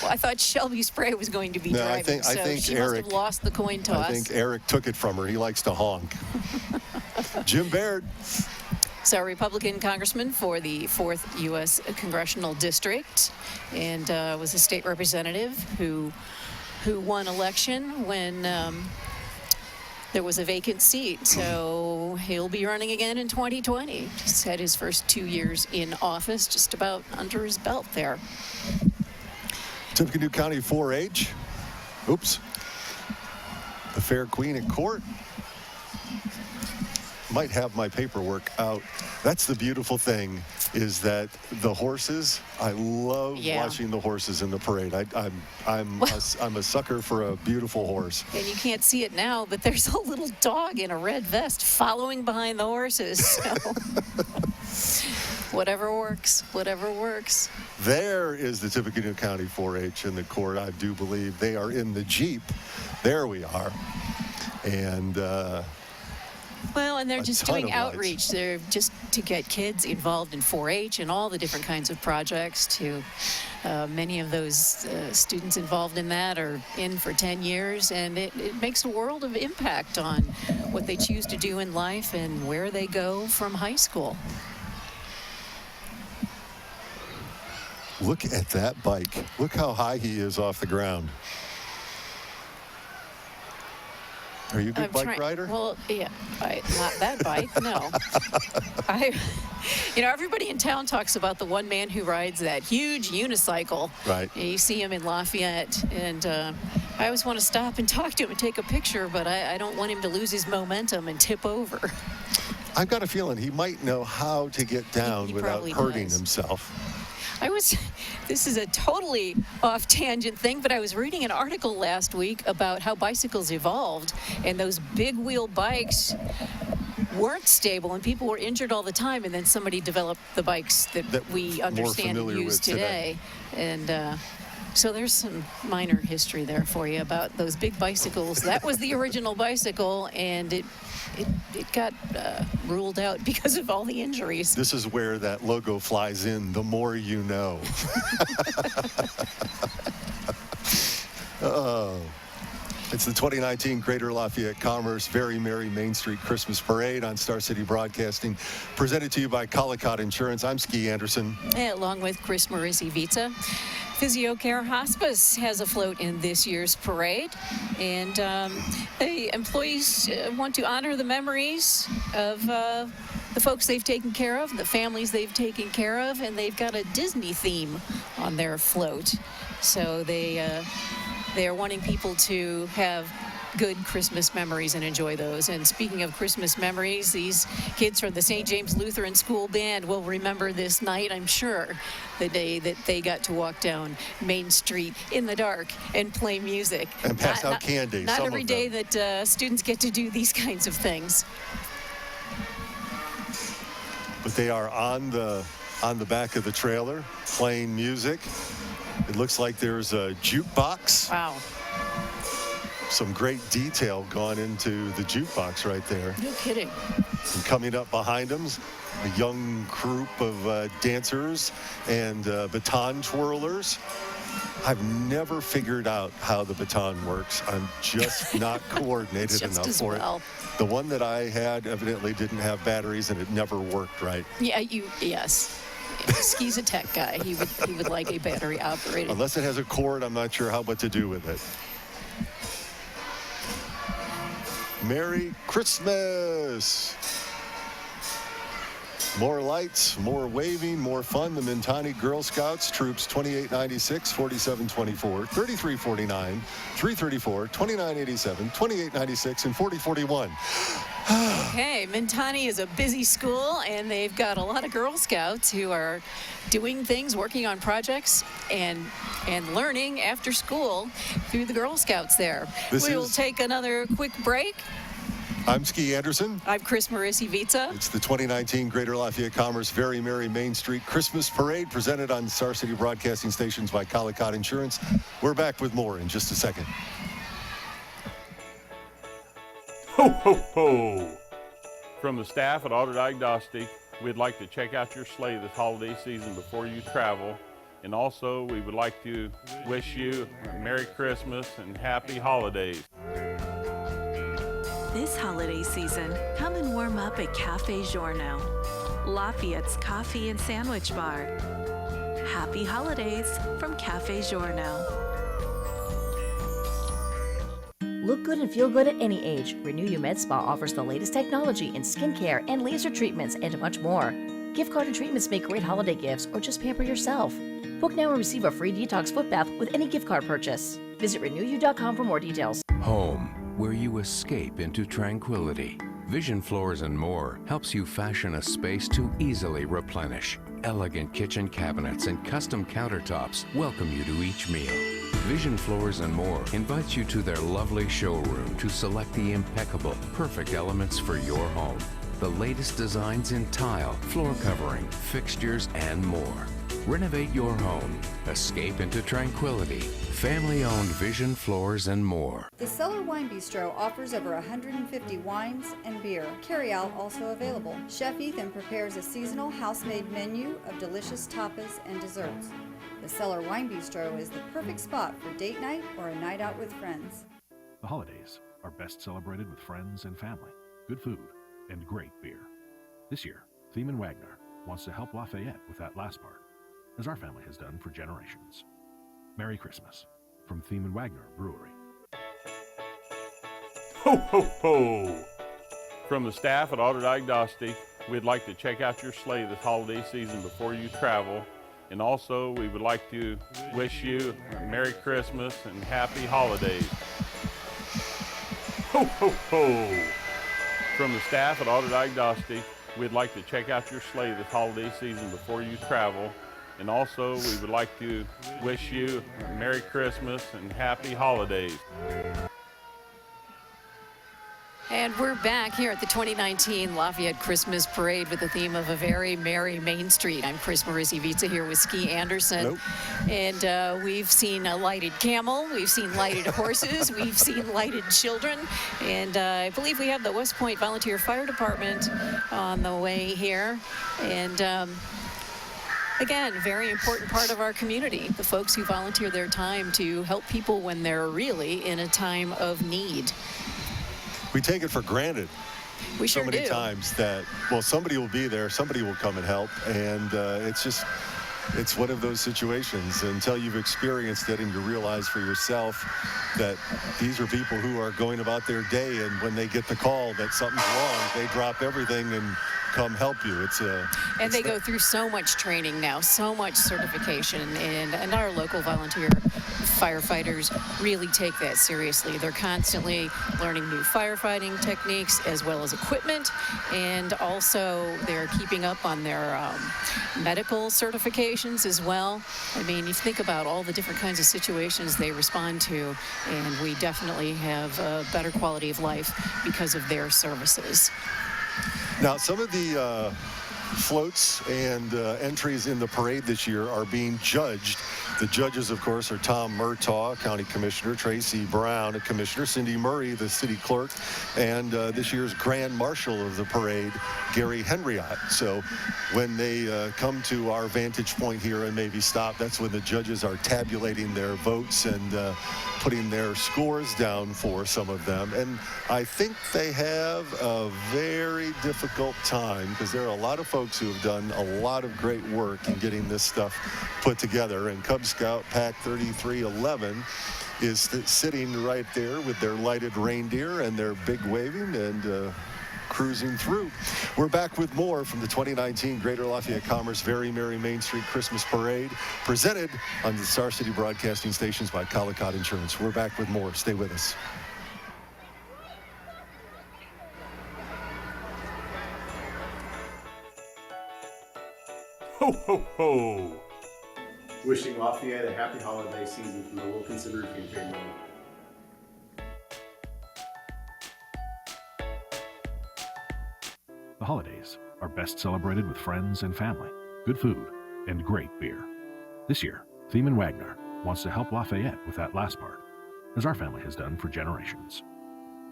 Well, I thought Shelby Spray was going to be driving, I think she Eric, must have lost the coin toss. I think Eric took it from her. He likes to honk. Jim Baird. So, Republican congressman for the 4th U.S. Congressional District, and was a state representative who won election when there was a vacant seat. So he'll be running again in 2020. Just had his first 2 years in office just about under his belt there. Tippecanoe County 4-H. Oops. The Fair Queen at Court. Might have my paperwork out. That's the beautiful thing, is that the horses, I love watching the horses in the parade. I'm a sucker for a beautiful horse. And you can't see it now, but there's a little dog in a red vest following behind the horses. So whatever works, whatever works. There is the Tippecanoe County 4-H in the court. I do believe they are in the Jeep. There we are. And well, and they're just doing outreach. They're just to get kids involved in 4-H and all the different kinds of projects. To many of those students involved in that are in for 10 years, and it makes a world of impact on what they choose to do in life and where they go from high school. Look at that bike. Look how high he is off the ground. Are you a good bike rider? Well, yeah, not that bike, no. Everybody in town talks about the one man who rides that huge unicycle. Right. You see him in Lafayette, and I always want to stop and talk to him and take a picture, but I don't want him to lose his momentum and tip over. I've got a feeling he might know how to get down without hurting himself. This is a totally off tangent thing, but I was reading an article last week about how bicycles evolved, and those big wheel bikes weren't stable and people were injured all the time, and then somebody developed the bikes that we understand and use today. And so there's some minor history there for you about those big bicycles. That was the original bicycle, and it got ruled out because of all the injuries. This is where that logo flies in, the more you know. It's the 2019 Greater Lafayette Commerce Very Merry Main Street Christmas Parade on Star City Broadcasting, presented to you by Collicott Insurance. I'm Ski Anderson. Along with Chris Maurici-Vica. PhysioCare Hospice has a float in this year's parade, and the employees want to honor the memories of the folks they've taken care of, the families they've taken care of, and they've got a Disney theme on their float. So they are wanting people to have good Christmas memories and enjoy those. And speaking of Christmas memories, these kids from the St. James Lutheran School Band will remember this night, I'm sure, the day that they got to walk down Main Street in the dark and play music. And pass out candy. Not every day that students get to do these kinds of things. But they are on the back of the trailer playing music. It looks like there's a jukebox. Wow. Some great detail gone into the jukebox right there. No kidding. And coming up behind them, a young group of dancers and baton twirlers. I've never figured out how the baton works. I'm just not coordinated enough for it. The one that I had evidently didn't have batteries, and it never worked right. Yeah, yes. Ski's a tech guy. He would like a battery operated. Unless it has a cord, I'm not sure what to do with it. Merry Christmas! More lights, more waving, more fun. The Mentani Girl Scouts troops 2896, 4724, 3349, 334, 2987, 2896, and 4041. Okay, Mentani is a busy school, and they've got a lot of Girl Scouts who are doing things, working on projects, and learning after school through the Girl Scouts there. We'll take another quick break. I'm Ski Anderson. I'm Chris Maurici-Vica. It's the 2019 Greater Lafayette Commerce Very Merry Main Street Christmas Parade, presented on Star City Broadcasting Stations by Collicott Insurance. We're back with more in just a second. Ho, ho, ho! From the staff at Auto Diagnostic, we'd like to check out your sleigh this holiday season before you travel. And also, we would like to wish you a Merry Christmas and Happy Holidays. This holiday season, come and warm up at Cafe Giorno, Lafayette's coffee and sandwich bar. Happy holidays from Cafe Giorno. Look good and feel good at any age. Renew You Med Spa offers the latest technology in skincare and laser treatments and much more. Gift card and treatments make great holiday gifts, or just pamper yourself. Book now and receive a free detox foot bath with any gift card purchase. Visit renewyou.com for more details. Home, where you escape into tranquility. Vision Floors and More helps you fashion a space to easily replenish. Elegant kitchen cabinets and custom countertops welcome you to each meal. Vision Floors and More invites you to their lovely showroom to select the impeccable, perfect elements for your home. The latest designs in tile, floor covering, fixtures, and more. Renovate your home. Escape into tranquility. Family-owned Vision Floors and More. The Cellar Wine Bistro offers over 150 wines and beer. Carry-out also available. Chef Ethan prepares a seasonal house-made menu of delicious tapas and desserts. The Cellar Wine Bistro is the perfect spot for date night or a night out with friends. The holidays are best celebrated with friends and family, good food, and great beer. This year, Thiemann Wagner wants to help Lafayette with that last part. as our family has done for generations. Merry Christmas from Thiemann Wagner Brewery. Ho, ho, ho! From the staff at Auto Diagnostic, we'd like to check out your sleigh this holiday season before you travel. And also, we would like to wish you a Merry Christmas and Happy Holidays. Ho, ho, ho! From the staff at Auto Diagnostic, we'd like to check out your sleigh this holiday season before you travel. And also, we would like to wish you a Merry Christmas and Happy Holidays. And we're back here at the 2019 Lafayette Christmas Parade with the theme of a very merry Main Street. I'm Chris Mauricio-Vica here with Ski Anderson. And we've seen a lighted camel, we've seen lighted horses, we've seen lighted children. And I believe we have the West Point Volunteer Fire Department on the way here. And again, very important part of our community, the folks who volunteer their time to help people when they're really in a time of need. We take it for granted. We sure so many do. times that, well, somebody will be there, somebody will come and help, and it's one of those situations until you've experienced it and you realize for yourself that these are people who are going about their day, and when they get the call that something's wrong, they drop everything and come help you. And they go through so much training now, so much certification, and our local volunteer firefighters really take that seriously. They're constantly learning new firefighting techniques as well as equipment, and also they're keeping up on their medical certifications as well. I mean, you think about all the different kinds of situations they respond to, and we definitely have a better quality of life because of their services. Now, some of the floats and entries in the parade this year are being judged. The judges, of course, are Tom Murtaugh, County Commissioner, Tracy Brown, a Commissioner, Cindy Murray, the City Clerk, and this year's Grand Marshal of the parade, Gary Henriott. So when they come to our vantage point here and maybe stop, that's when the judges are tabulating their votes and putting their scores down for some of them. And I think they have a very difficult time because there are a lot of folks who have done a lot of great work in getting this stuff put together. And Cub Scout Pack 3311 is sitting right there with their lighted reindeer and their big waving and cruising through. We're back with more from the 2019 Greater Lafayette Commerce Very Merry Main Street Christmas Parade, presented on the Star City Broadcasting Stations by Collicott Insurance. We're back with more. Stay with us. Ho, ho, ho! Wishing Lafayette a happy holiday season from the Wilkinson Roofing family. The holidays are best celebrated with friends and family, good food, and great beer. This year, Thiemann Wagner wants to help Lafayette with that last part, as our family has done for generations.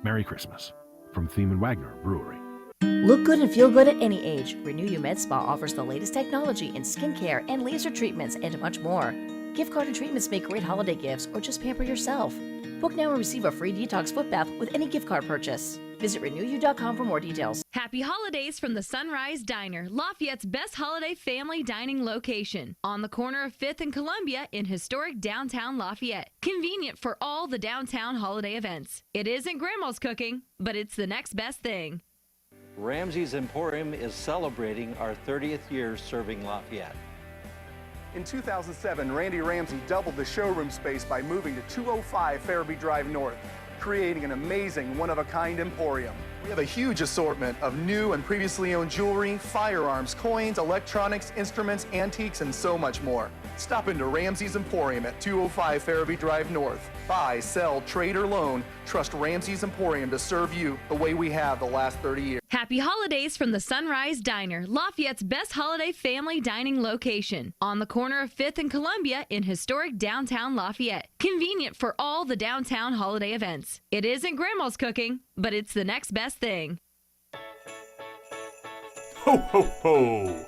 Merry Christmas from Thiemann Wagner Brewery. Look good and feel good at any age. Renew You Med Spa offers the latest technology in skincare and laser treatments and much more. Gift card and treatments make great holiday gifts or just pamper yourself. Book now and receive a free detox foot bath with any gift card purchase. Visit renewyou.com for more details. Happy holidays from the Sunrise Diner, Lafayette's best holiday family dining location. On the corner of 5th and Columbia in historic downtown Lafayette. Convenient for all the downtown holiday events. It isn't Grandma's cooking, but it's the next best thing. Ramsey's Emporium is celebrating our 30th year serving Lafayette. In 2007, Randy Ramsey doubled the showroom space by moving to 205 Farabee Drive North, creating an amazing one-of-a-kind emporium. We have a huge assortment of new and previously owned jewelry, firearms, coins, electronics, instruments, antiques, and so much more. Stop into Ramsey's Emporium at 205 Farabee Drive North. Buy, sell, trade, or loan. Trust Ramsey's Emporium to serve you the way we have the last 30 years. Happy holidays from the Sunrise Diner, Lafayette's best holiday family dining location. On the corner of 5th and Columbia in historic downtown Lafayette. Convenient for all the downtown holiday events. It isn't Grandma's cooking, but it's the next best thing. Ho, ho, ho!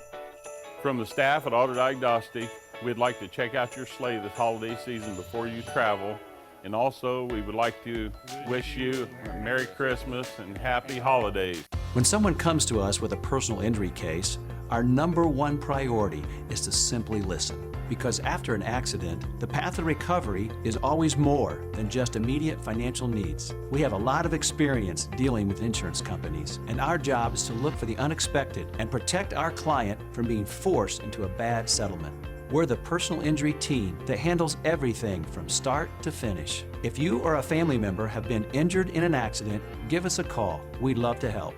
From the staff at Auto Diagnostic, we'd like to check out your sleigh this holiday season before you travel. And also, we would like to wish you a Merry Christmas and Happy Holidays. When someone comes to us with a personal injury case, Our number one priority is to simply listen. Because after an accident, the path of recovery is always more than just immediate financial needs. We have a lot of experience dealing with insurance companies, and our job is to look for the unexpected and protect our client from being forced into a bad settlement. We're the personal injury team that handles everything from start to finish. If you or a family member have been injured in an accident, give us a call. We'd love to help.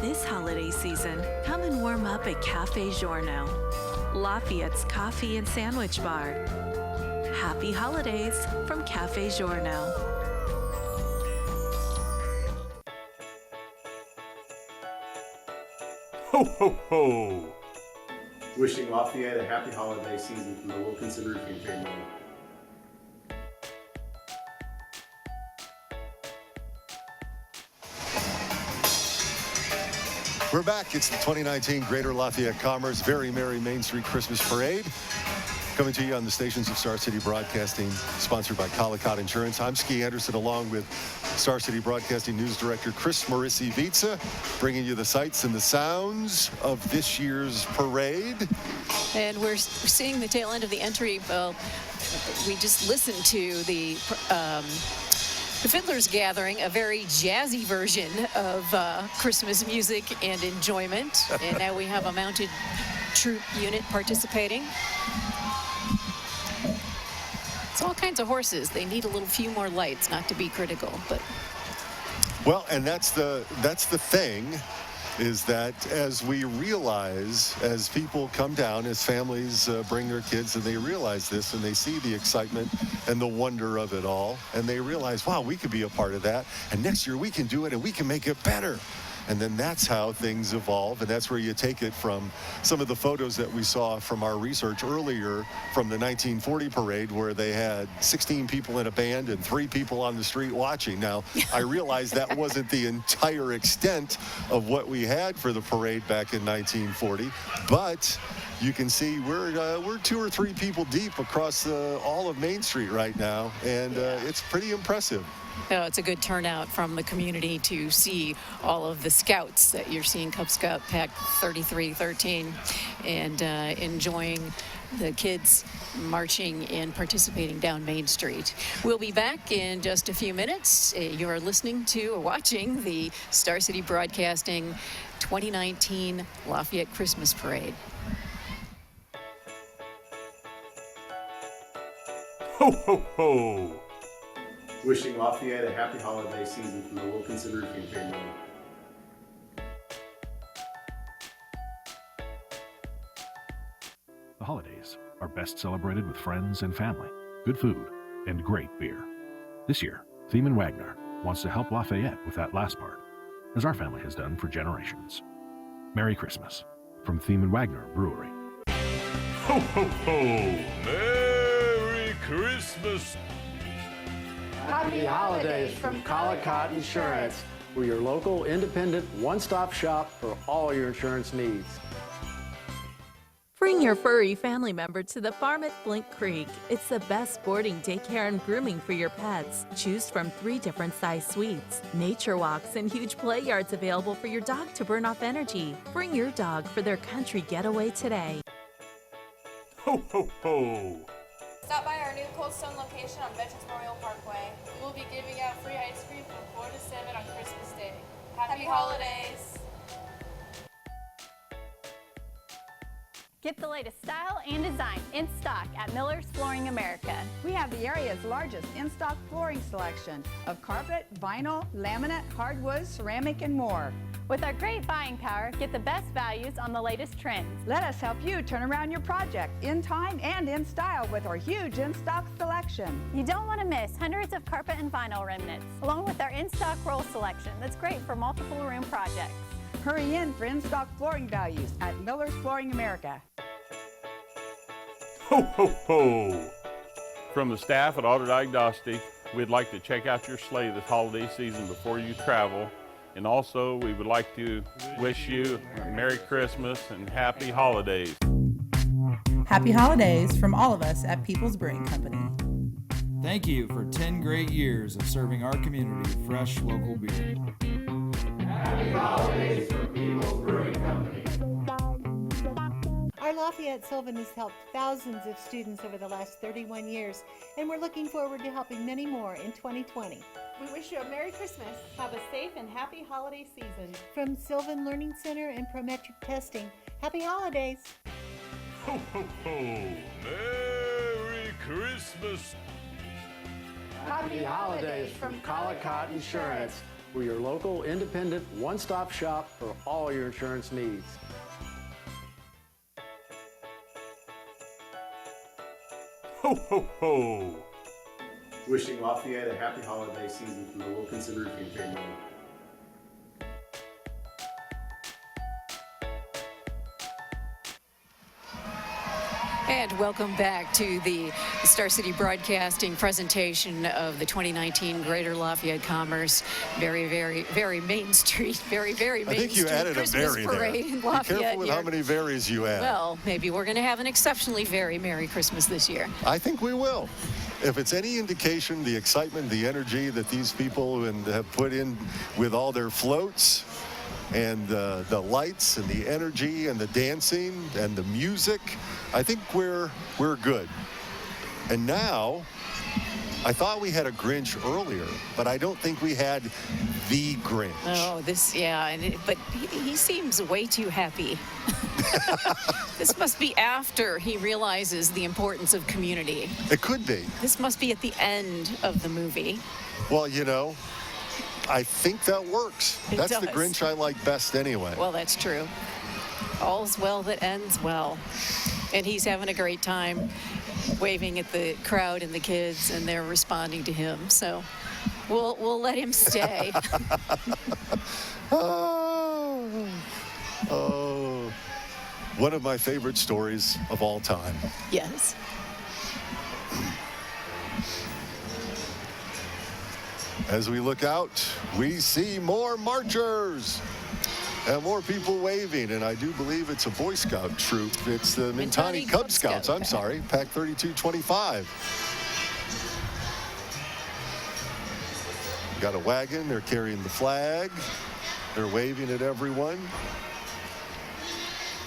This holiday season, come and warm up at Cafe Giorno, Lafayette's coffee and sandwich bar. Happy holidays from Cafe Giorno. Ho, ho, ho! Wishing Lafayette a happy holiday season from the Wilkinson Roofing family. We're back. It's the 2019 Greater Lafayette Commerce Very Merry Main Street Christmas Parade. Coming to you on the stations of Star City Broadcasting, sponsored by Collicott Insurance. I'm Ski Anderson, along with Star City Broadcasting News Director Chris Maurici-Vica, bringing you the sights and the sounds of this year's parade. And we're seeing the tail end of the entry. Well, we just listened to the Fiddler's Gathering, a very jazzy version of Christmas music and enjoyment. And now we have a mounted troop unit participating. It's all kinds of horses. They need a little few more lights, not to be critical, but. Well, and that's the thing, is that as we realize, as people come down, as families bring their kids, and they realize this, and they see the excitement and the wonder of it all, and they realize, wow, we could be a part of that, and next year we can do it, and we can make it better. And then that's how things evolve, and that's where you take it from some of the photos that we saw from our research earlier from the 1940 parade, where they had 16 people in a band and 3 people on the street watching. Now, I realize that wasn't the entire extent of what we had for the parade back in 1940, but you can see we're 2 or 3 people deep across all of Main Street right now, and it's pretty impressive. No, it's a good turnout from the community to see all of the scouts that you're seeing, Cub Scout Pack 3313, and enjoying the kids marching and participating down Main Street. We'll be back in just a few minutes. You're listening to or watching the Star City Broadcasting 2019 Lafayette Christmas Parade. Ho, ho, ho! Wishing Lafayette a happy holiday season from the Wilkinson Roofing family. The holidays are best celebrated with friends and family, good food, and great beer. This year, Thiemann Wagner wants to help Lafayette with that last part, as our family has done for generations. Merry Christmas from Thiemann Wagner Brewery. Ho, ho, ho! Merry Christmas! Happy holidays from Collicott Insurance. We're your local independent one-stop shop for all your insurance needs. Bring your furry family member to the farm at Flint Creek. It's the best boarding, daycare, and grooming for your pets. Choose from 3 different size suites, nature walks, and huge play yards available for your dog to burn off energy. Bring your dog for their country getaway today. Ho, ho, ho! Stop by our new Cold Stone location on Veterans Memorial Parkway. We will be giving out free ice cream from 4 to 7 on Christmas Day. Happy holidays! Get the latest style and design in stock at Miller's Flooring America. We have the area's largest in-stock flooring selection of carpet, vinyl, laminate, hardwood, ceramic, and more. With our great buying power, get the best values on the latest trends. Let us help you turn around your project in time and in style with our huge in-stock selection. You don't want to miss hundreds of carpet and vinyl remnants, along with our in-stock roll selection that's great for multiple room projects. Hurry in for in-stock flooring values at Miller's Flooring America. Ho, ho, ho! From the staff at Auto Diagnostic, we'd like to check out your sleigh this holiday season before you travel. And also, we would like to wish you a Merry Christmas and Happy Holidays. Happy holidays from all of us at People's Brewing Company. Thank you for 10 great years of serving our community fresh local beer. Happy holidays from People's Brewing Company. Our Lafayette Sylvan has helped thousands of students over the last 31 years, and we're looking forward to helping many more in 2020. We wish you a Merry Christmas. Have a safe and happy holiday season. From Sylvan Learning Center and Prometric Testing, happy holidays. Ho, ho, ho! Merry Christmas! Happy holidays from Collicott Insurance. We're your local independent one-stop shop for all your insurance needs. Ho, ho, ho! Wishing Lafayette a happy holiday season from the Wilkinson Roofing family. And welcome back to the Star City Broadcasting presentation of the 2019 Greater Lafayette Commerce. Very, very, very Main Street. Very, very Main Street. I think you added Christmas a very there. parade in Be Lafayette careful with here. how many varies you add. Well, maybe we're going to have an exceptionally very Merry Christmas this year. I think we will. If it's any indication, the excitement, the energy that these people have put in with all their floats and the lights and the energy and the dancing and the music, I think we're good. And now, I thought we had a Grinch earlier, but I don't think we had the Grinch. Oh, but he seems way too happy. This must be after he realizes the importance of community. It could be. This must be at the end of the movie. Well, I think that works. That's the does. Grinch I like best anyway. Well, that's true. All's well that ends well. And he's having a great time waving at the crowd and the kids, and they're responding to him. So we'll let him stay. Oh, one of my favorite stories of all time. Yes. As we look out, we see more marchers and more people waving, and I do believe it's a Boy Scout troop. It's the Mintani Cub Scouts. I'm sorry, Pack 3225. Got a wagon. They're carrying the flag. They're waving at everyone,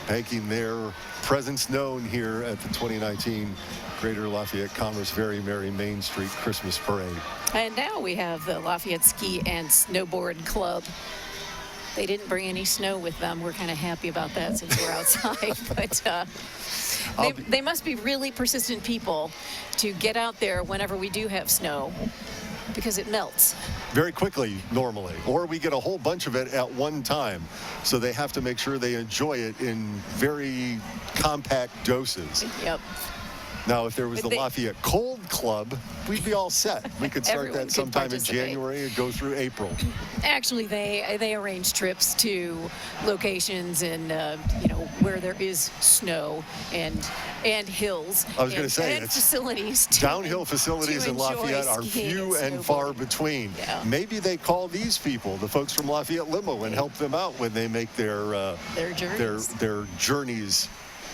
making their presence known here at the 2019 Greater Lafayette Commerce Very Merry Main Street Christmas Parade. And now we have the Lafayette Ski and Snowboard Club. They didn't bring any snow with them. We're kind of happy about that since we're outside. But they must be really persistent people to get out there whenever we do have snow, because it melts. Very quickly, normally, or we get a whole bunch of it at one time. So they have to make sure they enjoy it in very compact doses. Yep. Now, if there was the Lafayette Cold Club, we'd be all set. We could start that sometime in January and go through April. Actually, they arrange trips to locations and where there is snow and hills. I was going to say, and it's facilities. Downhill facilities in Lafayette are few and far between. Yeah. Maybe they call these people, the folks from Lafayette Limo, and help them out when they make their journeys.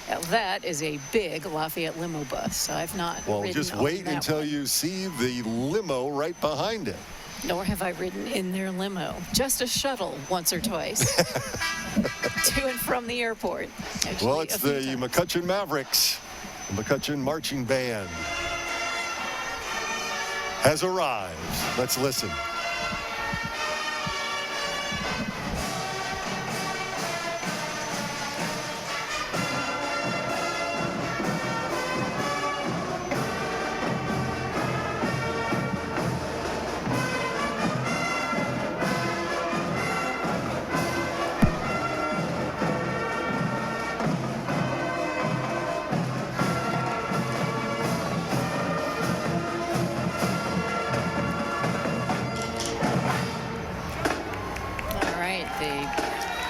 Now, that is a big Lafayette limo bus. I've not Well, ridden just on wait that until one. you see the limo right behind it. Nor have I ridden in their limo. Just a shuttle once or twice to and from the airport. Actually, Well, it's the McCutcheon Mavericks. The McCutcheon Marching Band has arrived. Let's listen.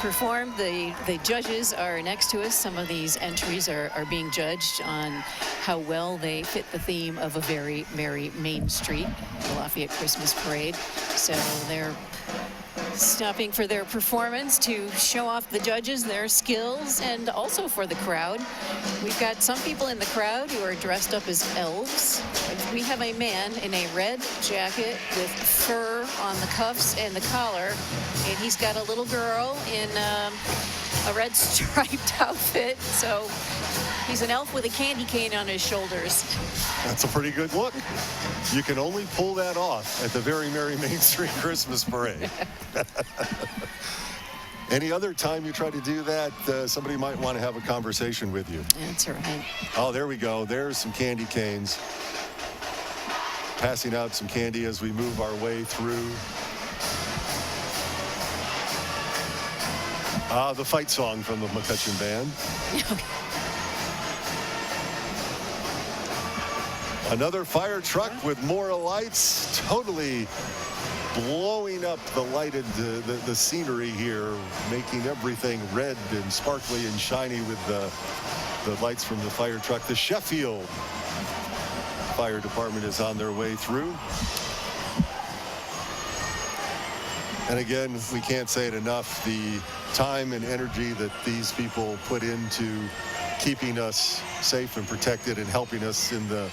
Performed. The judges are next to us. Some of these entries are being judged on how well they fit the theme of a very merry Main Street, the Lafayette Christmas Parade. So they're stopping for their performance to show off the judges, their skills, and also for the crowd. We've got some people in the crowd who are dressed up as elves. We have a man in a red jacket with fur on the cuffs and the collar, And he's got a little girl in a red striped outfit. So he's an elf with a candy cane on his shoulders. That's a pretty good look. You can only pull that off at the Very Merry Main Street Christmas Parade. Any other time you try to do that, somebody might want to have a conversation with you. That's right. Oh, there we go. There's some candy canes. Passing out some candy as we move our way through. The fight song from the McCutcheon Band. Another fire truck with more lights, totally blowing up the scenery here, making everything red and sparkly and shiny with the lights from the fire truck. The Sheffield Fire Department is on their way through. And again, we can't say it enough, the time and energy that these people put into keeping us safe and protected and helping us in the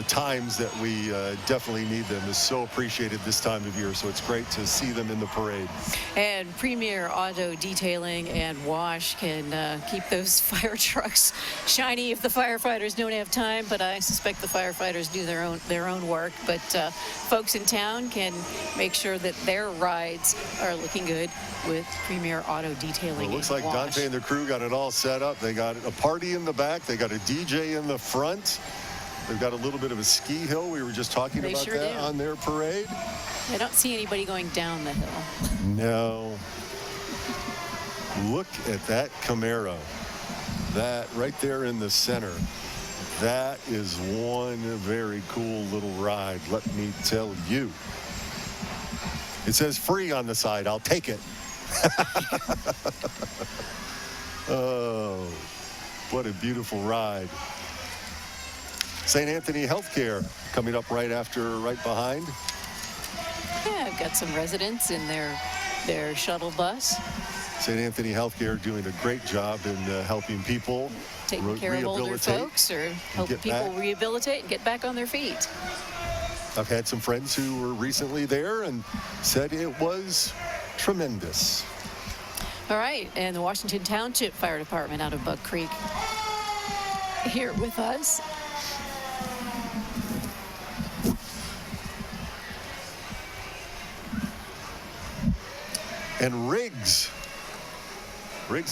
times that we definitely need them is so appreciated this time of year. So it's great to see them in the parade. And Premier Auto Detailing and Wash can keep those fire trucks shiny if the firefighters don't have time, but I suspect the firefighters do their own work. But folks in town can make sure that their rides are looking good with Premier Auto Detailing. Well, it looks and like Wash. Dante and the crew got it all set up. They got a party in the back. They got a DJ in the front. They've got a little bit of a ski hill. We were just talking about sure that do. on their parade. I don't see anybody going down the hill. No. Look at that Camaro. That right there in the center. That is one very cool little ride, let me tell you. It says free on the side. I'll take it. Oh, what a beautiful ride. St. Anthony Healthcare coming up right behind. Yeah, I've got some residents in their shuttle bus. St. Anthony Healthcare doing a great job in helping people taking care of older folks or helping people rehabilitate and get back on their feet. I've had some friends who were recently there and said it was tremendous. All right, and the Washington Township Fire Department out of Bug Creek here with us. And Riggs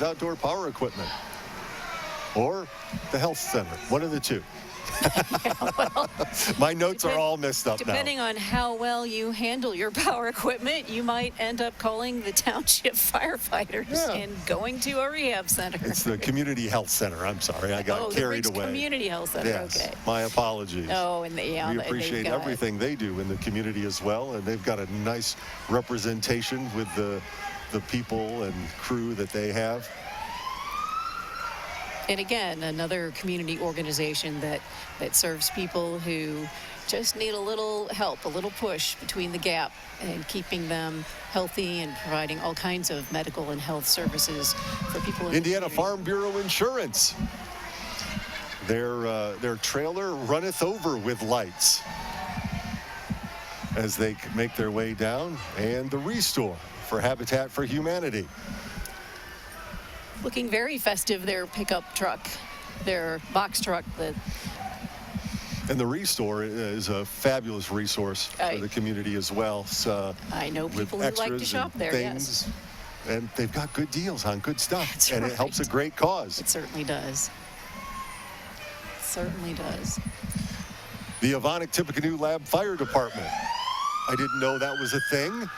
Outdoor Power Equipment, or the Health Center, one of the two. Yeah, well, my notes are all messed up depending now. on how well you handle your power equipment, you might end up calling the township firefighters and going to a rehab center. It's the Community Health Center. I'm sorry, I got carried away. Community Health Center. Yes, okay. My apologies. Oh, and we appreciate everything they do in the community as well, and they've got a nice representation with the people and crew that they have. And again, another community organization that serves people who just need a little help, a little push between the gap and keeping them healthy and providing all kinds of medical and health services for people in Indiana Farm Bureau Insurance. Their trailer runneth over with lights as they make their way down, and the Restore for Habitat for Humanity. Looking very festive, their pickup truck, their box truck. And the Restore is a fabulous resource for the community as well. So, I know people who like to shop there, yes. And they've got good deals on good stuff. That's and right. It helps a great cause. It certainly does. It certainly does. The Avonic Tippecanoe Lab Fire Department. I didn't know that was a thing.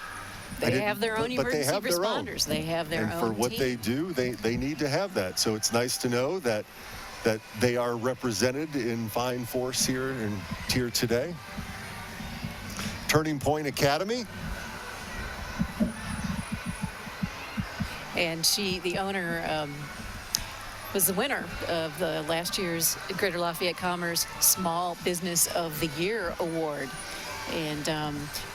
They have their own emergency responders. They have their own And for what team. they do, they need to have that. So it's nice to know that they are represented in fine force here today. Turning Point Academy. And the owner, was the winner of the last year's Greater Lafayette Commerce Small Business of the Year Award. And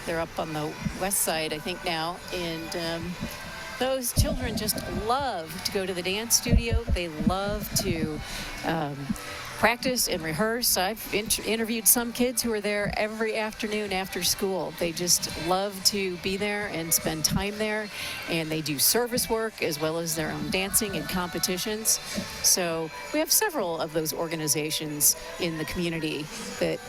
they're up on the west side, I think, now. And those children just love to go to the dance studio. They love to practice and rehearse. I've interviewed some kids who are there every afternoon after school. They just love to be there and spend time there, and they do service work as well as their own dancing and competitions. So we have several of those organizations in the community that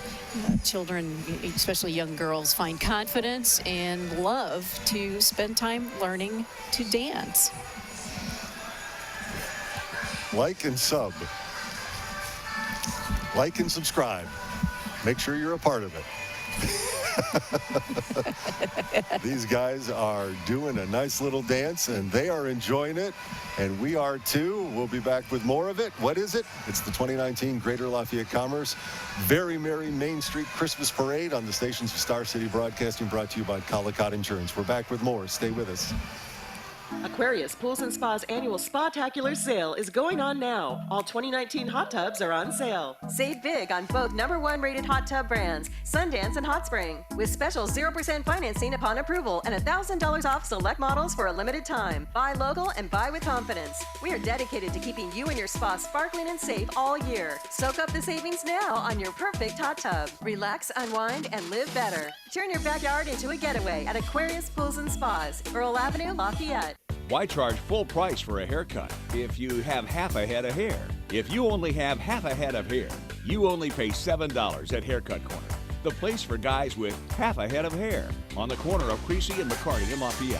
children, especially young girls, find confidence and love to spend time learning to dance. Like and sub. Like and subscribe. Make sure you're a part of it. These guys are doing a nice little dance, and they are enjoying it, and we are too. We'll be back with more of it. What is it? It's the 2019 Greater Lafayette Commerce Very Merry Main Street Christmas Parade on the stations of Star City Broadcasting, brought to you by Calicot Insurance. We're back with more. Stay with us. Aquarius Pools and Spa's annual Spa-tacular sale is going on now. All 2019 hot tubs are on sale. Save big on both #1 rated hot tub brands, Sundance and Hot Spring, with special 0% financing upon approval and $1,000 off select models for a limited time. Buy local and buy with confidence. We are dedicated to keeping you and your spa sparkling and safe all year. Soak up the savings now on your perfect hot tub. Relax, unwind, and live better. Turn your backyard into a getaway at Aquarius Pools and Spas, Earl Avenue, Lafayette. Why charge full price for a haircut if you have half a head of hair? If you only have half a head of hair, you only pay $7 at Haircut Corner, the place for guys with half a head of hair, on the corner of Creasy and McCarty in Lafayette.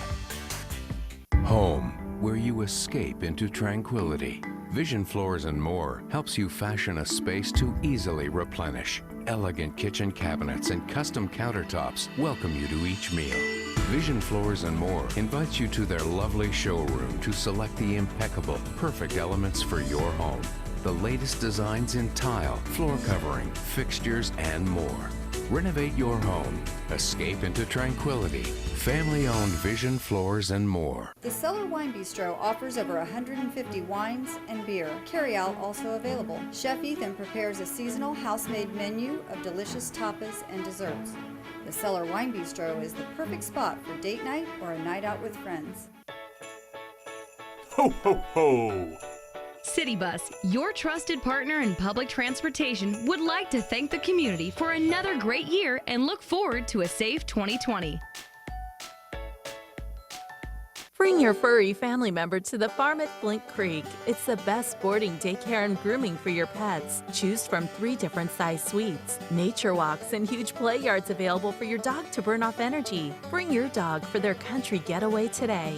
Home, where you escape into tranquility. Vision Floors and More helps you fashion a space to easily replenish. Elegant kitchen cabinets and custom countertops welcome you to each meal. Vision Floors and More invites you to their lovely showroom to select the impeccable, perfect elements for your home. The latest designs in tile, floor covering, fixtures, and more. Renovate your home. Escape into tranquility. Family-owned Vision Floors and More. The Cellar Wine Bistro offers over 150 wines and beer. Carry-out also available. Chef Ethan prepares a seasonal house-made menu of delicious tapas and desserts. The Cellar Wine Bistro is the perfect spot for date night or a night out with friends. Ho, ho, ho! City Bus, your trusted partner in public transportation, would like to thank the community for another great year and look forward to a safe 2020. Bring your furry family member to the farm at Flint Creek. It's the best boarding, daycare, and grooming for your pets. Choose from 3 different size suites, nature walks, and huge play yards available for your dog to burn off energy. Bring your dog for their country getaway today.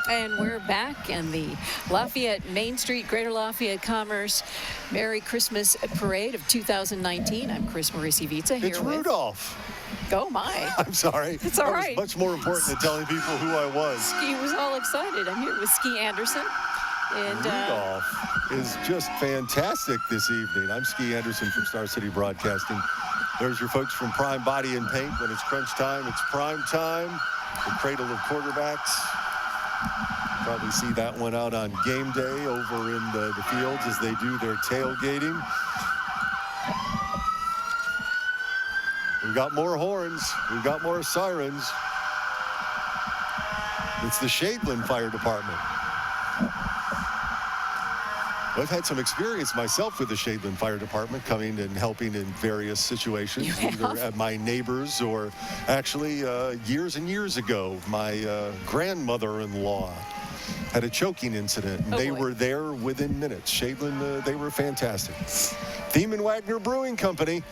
And we're back in the Lafayette Main Street Greater Lafayette Commerce Merry Christmas Parade of 2019. I'm Chris Maurice-Vica here It's with Rudolph. Oh my. I'm sorry. It's all that right. was much more important than telling people who I was. Ski was all excited. I'm here with Ski Anderson. And Rudolph is just fantastic this evening. I'm Ski Anderson from Star City Broadcasting. There's your folks from Prime Body and Paint. When it's crunch time, it's prime time. The cradle of quarterbacks. Probably see that one out on game day over in the fields as they do their tailgating. We've got more horns. We've got more sirens. It's the Shadeland Fire Department. I've had some experience myself with the Shadeland Fire Department, coming and helping in various situations, either at my neighbors or actually years and years ago, my grandmother-in-law had a choking incident, and they were there within minutes. Shadeland, they were fantastic. Thiem and Wagner Brewing Company.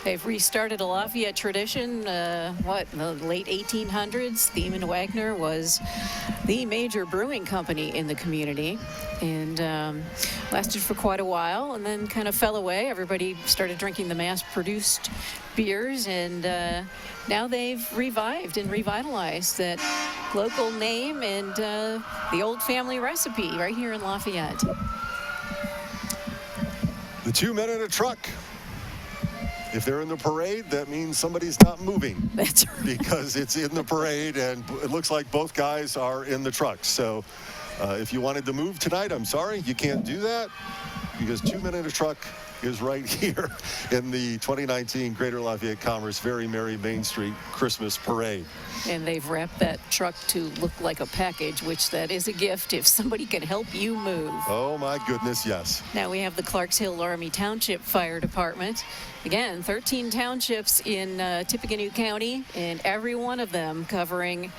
they've restarted a Lafayette tradition. In the late 1800s, Thiem and Wagner was the major brewing company in the community, and lasted for quite a while, and then kind of fell away. Everybody started drinking the mass-produced beers, and now they've revived and revitalized that local name and the old family recipe right here in Lafayette. The 2 men in a truck. If they're in the parade, that means somebody's not moving. That's right. Because it's in the parade, and it looks like both guys are in the truck. So If you wanted to move tonight, I'm sorry, you can't do that because 2 Men in a Truck is right here in the 2019 Greater Lafayette Commerce Very Merry Main Street Christmas Parade. And they've wrapped that truck to look like a package, which that is a gift if somebody can help you move. Oh my goodness, yes. Now we have the Clarks Hill Army Township Fire Department. Again, 13 townships in Tippecanoe County, and every one of them covering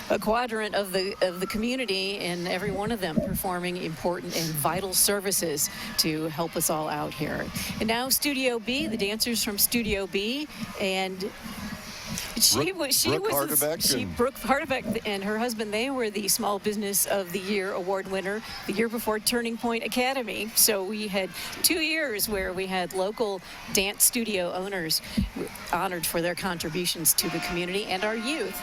a quadrant of the community, and every one of them performing important and vital services to help us all out here. And now Studio B, the dancers from Studio B, and Brooke Hardebeck and her husband, they were the Small Business of the Year award winner the year before Turning Point Academy. So we had 2 years where we had local dance studio owners honored for their contributions to the community and our youth.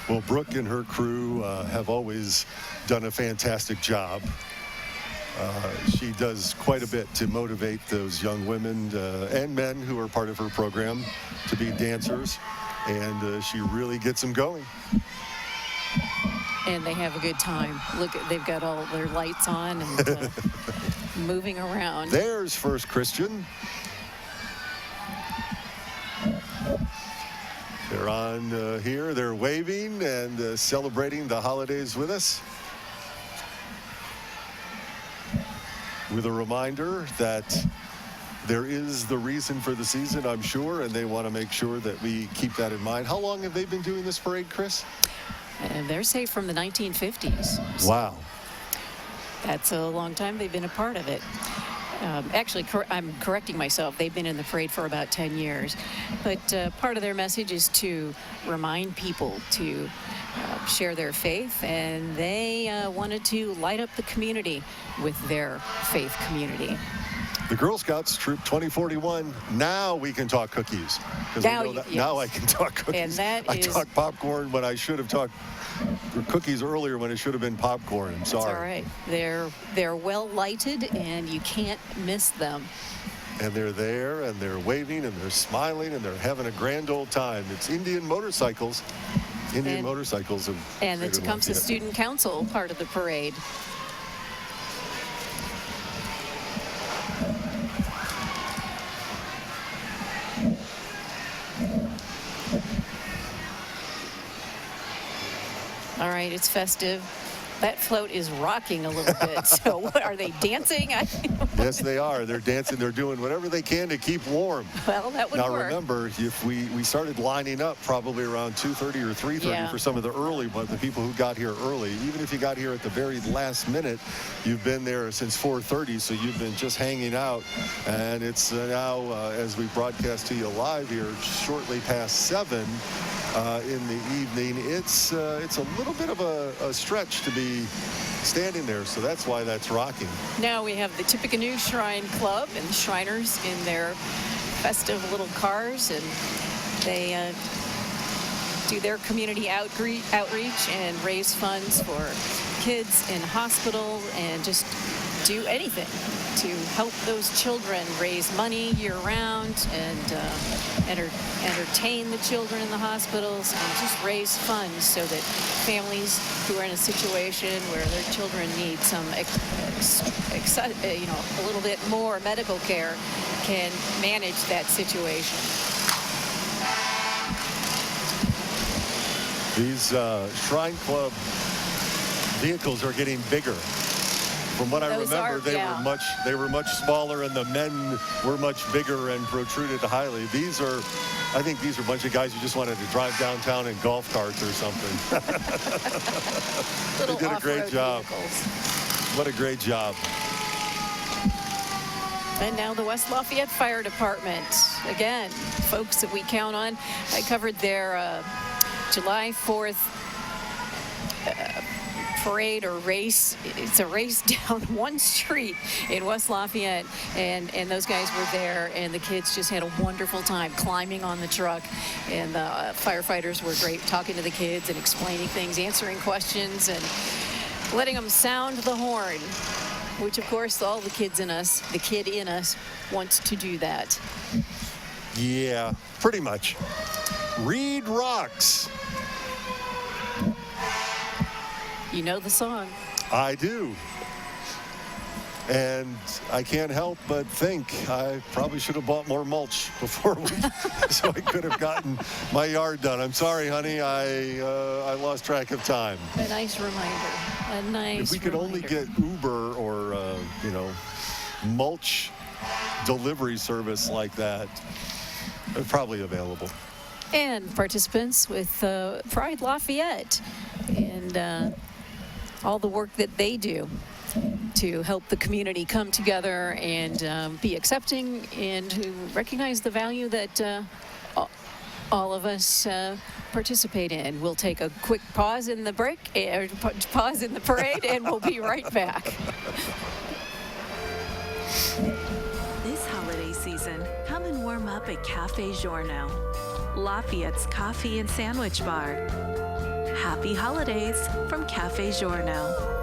Well, Brooke and her crew have always done a fantastic job. She does quite a bit to motivate those young women and men who are part of her program to be dancers, and she really gets them going. And they have a good time. Look, they've got all their lights on and moving around. There's First Christian. They're on here. They're waving and celebrating the holidays with us. With a reminder that there is the reason for the season, I'm sure, and they want to make sure that we keep that in mind. How long have they been doing this parade, Chris? And they're say from the 1950s. Wow. That's a long time they've been a part of it. Actually, I'm correcting myself. They've been in the parade for about 10 years. But part of their message is to remind people to share their faith, and they wanted to light up the community with their faith community. The Girl Scouts Troop 2041. Now we can talk cookies. Now, now I can talk cookies. And that I talked popcorn when I should have talked cookies earlier when it should have been popcorn. I'm sorry. That's all right. They're well lighted, and you can't miss them. And they're there, and they're waving, and they're smiling, and they're having a grand old time. It's Indian motorcycles. Motorcycles. And the Tecumseh Student Council part of the parade. All right, it's festive. That float is rocking a little bit. So what, are they dancing? Yes, they are. They're dancing. They're doing whatever they can to keep warm. Well, that would work. Now, remember, if we started lining up probably around 2:30 or 3:30 for some of the early, but the people who got here early, even if you got here at the very last minute, you've been there since 4:30, so you've been just hanging out. And it's now, as we broadcast to you live here, shortly past 7 in the evening. It's a little bit of a stretch to be standing there, so that's why that's rocking. Now we have the Tippecanoe Shrine Club and the Shriners in their festive little cars, and they do their community outreach and raise funds for kids in hospital and just do anything to help those children raise money year-round and entertain the children in the hospitals and just raise funds so that families who are in a situation where their children need some, a little bit more medical care can manage that situation. These Shrine Club vehicles are getting bigger. From what I remember, they were much smaller, and the men were much bigger and protruded highly. I think these are a bunch of guys who just wanted to drive downtown in golf carts or something. They did a great job. What a great job. And now the West Lafayette Fire Department. Again, folks that we count on. I covered their July 4th parade or race. It's a race down one street in West Lafayette, and those guys were there, and the kids just had a wonderful time climbing on the truck, and the firefighters were great talking to the kids and explaining things, answering questions, and letting them sound the horn, which of course all the kids in us, the kid in us, wants to do that. Yeah, pretty much. Reed rocks. You know the song. I do. And I can't help but think I probably should have bought more mulch before so I could have gotten my yard done. I'm sorry, honey. I lost track of time. A nice reminder. A nice If we could only get Uber or, mulch delivery service like that, they're probably available. And participants with Pride Lafayette and all the work that they do to help the community come together and be accepting and to recognize the value that all of us participate in. We'll take a quick pause in the break, or pause in the parade, and we'll be right back. This holiday season, come and warm up at Cafe Giorno, Lafayette's coffee and sandwich bar. Happy holidays from Cafe Giorno.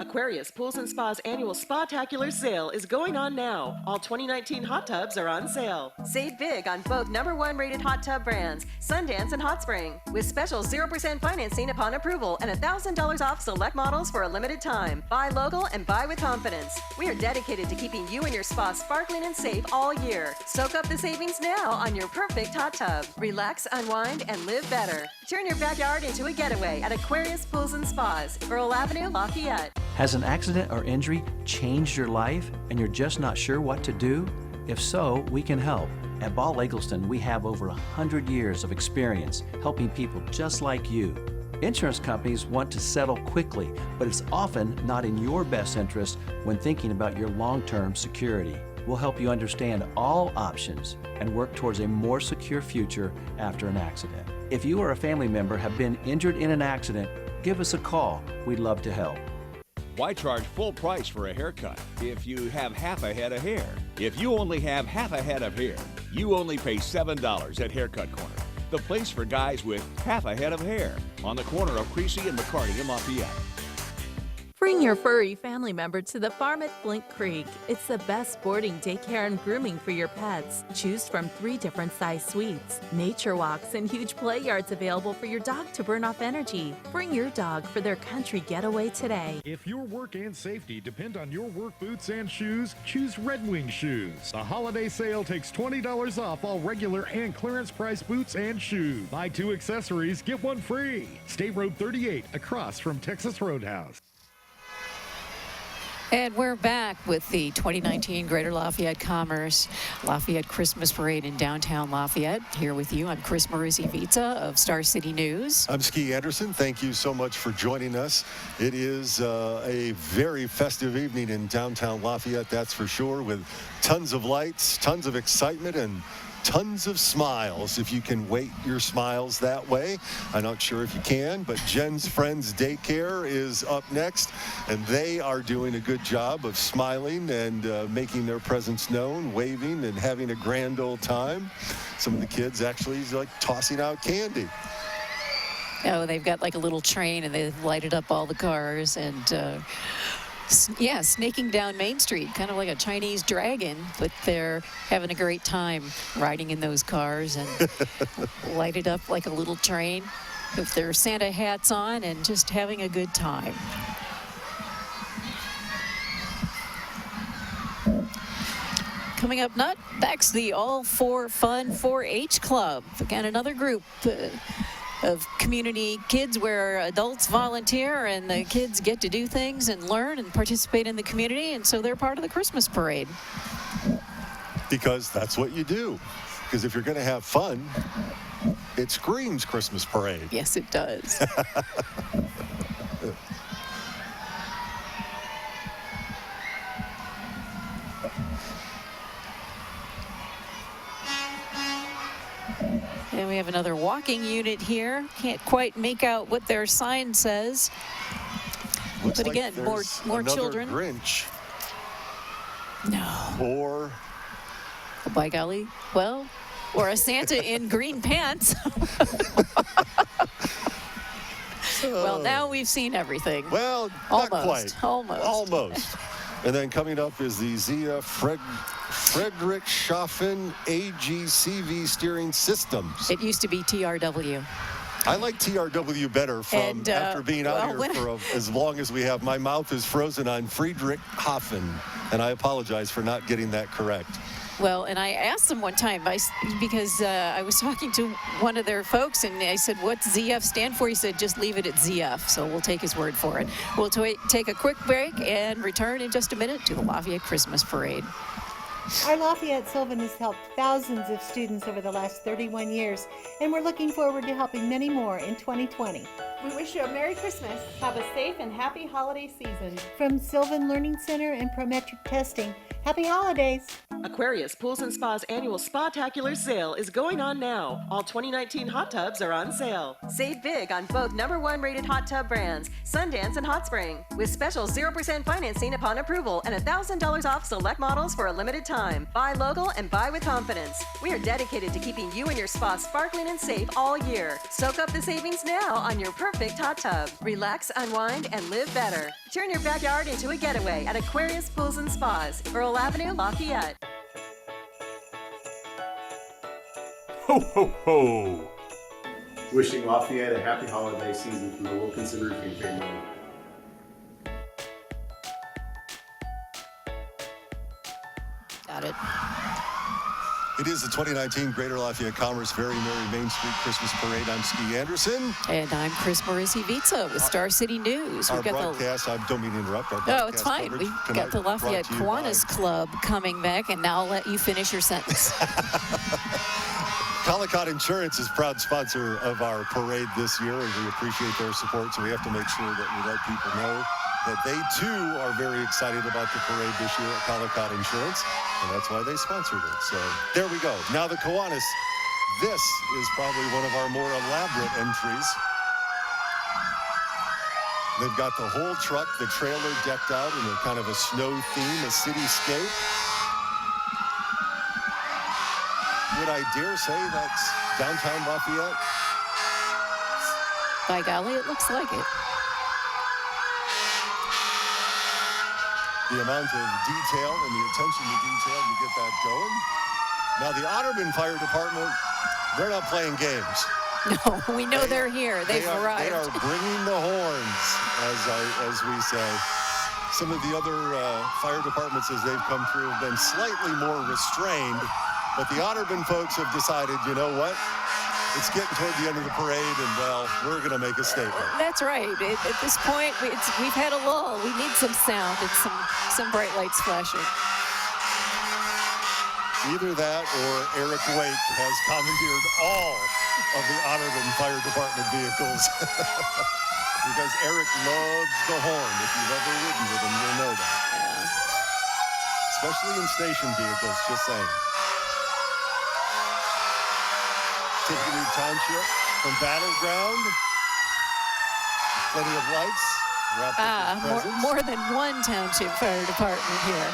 Aquarius Pools and Spa's annual Spa-tacular sale is going on now. All 2019 hot tubs are on sale. Save big on both #1 rated hot tub brands, Sundance and Hot Spring, with special 0% financing upon approval and $1,000 off select models for a limited time. Buy local and buy with confidence. We are dedicated to keeping you and your spa sparkling and safe all year. Soak up the savings now on your perfect hot tub. Relax, unwind, and live better. Turn your backyard into a getaway at Aquarius Pools and Spas, Earl Avenue, Lafayette. Has an accident or injury changed your life and you're just not sure what to do? If so, we can help. At Ball Eggleston, we have over 100 years of experience helping people just like you. Insurance companies want to settle quickly, but it's often not in your best interest when thinking about your long-term security. We'll help you understand all options and work towards a more secure future after an accident. If you or a family member have been injured in an accident, give us a call. We'd love to help. Why charge full price for a haircut if you have half a head of hair? If you only have half a head of hair, you only pay $7 at Haircut Corner, the place for guys with half a head of hair, on the corner of Creasy and McCarty in Lafayette. Bring your furry family member to the farm at Flint Creek. It's the best boarding, daycare, and grooming for your pets. Choose from 3 different size suites, nature walks, and huge play yards available for your dog to burn off energy. Bring your dog for their country getaway today. If your work and safety depend on your work boots and shoes, choose Red Wing Shoes. The holiday sale takes $20 off all regular and clearance price boots and shoes. Buy 2 accessories, get 1 free. State Road 38, across from Texas Roadhouse. And we're back with the 2019 Greater Lafayette Commerce Lafayette Christmas Parade in downtown Lafayette. Here with you, I'm Chris Maruzzi-Viza of Star City News. I'm Ski Anderson. Thank you so much for joining us. It is a very festive evening in downtown Lafayette, that's for sure, with tons of lights, tons of excitement, and tons of smiles, if you can weight your smiles that way. I'm not sure if you can, but Jen's Friends Daycare is up next, and they are doing a good job of smiling and making their presence known, waving, and having a grand old time. Some of the kids actually like tossing out candy. Oh, they've got like a little train, and they've lighted up all the cars, and yeah, snaking down Main Street, kind of like a Chinese dragon, but they're having a great time riding in those cars and lighted up like a little train with their Santa hats on and just having a good time. Coming up next, the All for Fun 4-H Club. Again, another group of community kids where adults volunteer and the kids get to do things and learn and participate in the community, and so they're part of the Christmas parade. Because that's what you do. Because if you're going to have fun, it screams Christmas parade. Yes, it does. And we have another walking unit here. Can't quite make out what their sign says. Looks but like again, more children. Grinch. No. Or, oh, by golly, well, or a Santa in green pants. Well, now we've seen everything. Well, almost, not quite. Almost. And then coming up is the Zia Friedrichshafen AGCV steering systems. It used to be TRW. I like TRW better after being out here for as long as we have. My mouth is frozen on Friedrichshafen, and I apologize for not getting that correct. Well, and I asked them one time because I was talking to one of their folks, and I said, what's ZF stand for? He said, just leave it at ZF, so we'll take his word for it. We'll take a quick break and return in just a minute to the Lafayette Christmas Parade. Our Lafayette Sylvan has helped thousands of students over the last 31 years, and we're looking forward to helping many more in 2020. We wish you a Merry Christmas. Have a safe and happy holiday season. From Sylvan Learning Center and Prometric Testing, happy holidays. Aquarius Pools and Spa's annual Spa-tacular sale is going on now. All 2019 hot tubs are on sale. Save big on both #1 rated hot tub brands, Sundance and Hot Spring, with special 0% financing upon approval and $1,000 off select models for a limited time. Buy local and buy with confidence. We are dedicated to keeping you and your spa sparkling and safe all year. Soak up the savings now on your perfect hot tub. Relax, unwind, and live better. Turn your backyard into a getaway at Aquarius Pools and Spas, Earl Avenue, Lafayette. Ho, ho, ho! Wishing Lafayette a happy holiday season from the Wilkinson Roofing family. Got it. It is the 2019 Greater Lafayette Commerce Very Merry Main Street Christmas Parade. I'm Ski Anderson. And I'm Chris Marizzi-Vitsa with Star City News. Our broadcast, I don't mean to interrupt. Our no, it's fine. We've got the Lafayette Kiwanis Club coming back, and now I'll let you finish your sentence. Collicott Insurance is proud sponsor of our parade this year, and we appreciate their support, so we have to make sure that we let people know that they too are very excited about the parade this year at Collicott Insurance, and that's why they sponsored it. So there we go. Now the Kiwanis, this is probably one of our more elaborate entries. They've got the whole truck, the trailer decked out in a kind of a snow theme, a cityscape. Would I dare say that's downtown Lafayette? By golly, it looks like it. The amount of detail and the attention to detail to get that going. Now the Otterman Fire Department, they're not playing games. No, we know they're here. They've arrived. They are bringing the horns, as we say. Some of the other fire departments, as they've come through, have been slightly more restrained. But the Otterman folks have decided, you know what? It's getting toward the end of the parade, and, well, we're going to make a statement. That's right. At this point, we've had a lull. We need some sound and some bright lights flashing. Either that or Eric Wake has commandeered all of the Otterman Fire Department vehicles. Because Eric loves the horn. If you've ever ridden with him, you'll know that. Yeah. Especially in station vehicles, just saying. Tiffany Township from Battleground. Plenty of lights. Wrapped up with presents. More than one township fire department here.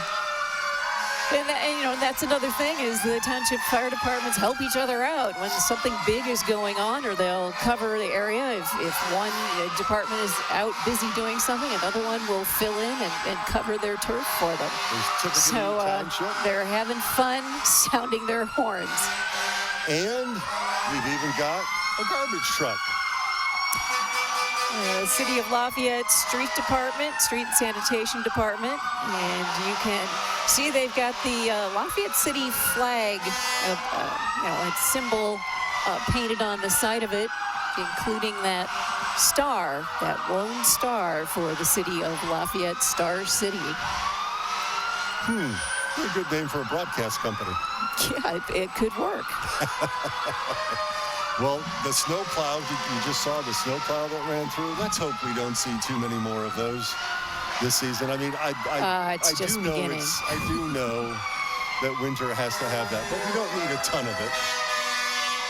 And that's another thing is the township fire departments help each other out when something big is going on, or they'll cover the area. If one department is out busy doing something, another one will fill in and cover their turf for them. So they're having fun sounding their horns. And we've even got a garbage truck. City of Lafayette Street Department, Street and Sanitation Department, and you can see they've got the Lafayette City flag, its symbol painted on the side of it, including that star, that lone star for the city of Lafayette, Star City. A good name for a broadcast company. Yeah, it could work. Well, the snowplow, you just saw the snowplow that ran through. Let's hope we don't see too many more of those this season. I mean, I do know that winter has to have that, but we don't need a ton of it.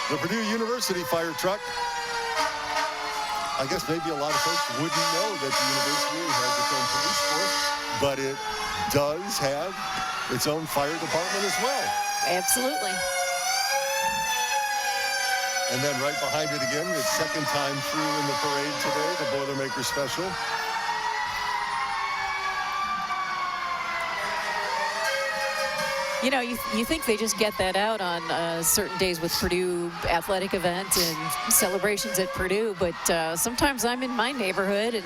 The Purdue University fire truck. I guess maybe a lot of folks wouldn't know that the university has its own police force, but it does have its own fire department as well. Absolutely. And then right behind it again, its second time through in the parade today, the Boilermaker Special. You know, you think they just get that out on certain days with Purdue athletic events and celebrations at Purdue, but sometimes I'm in my neighborhood and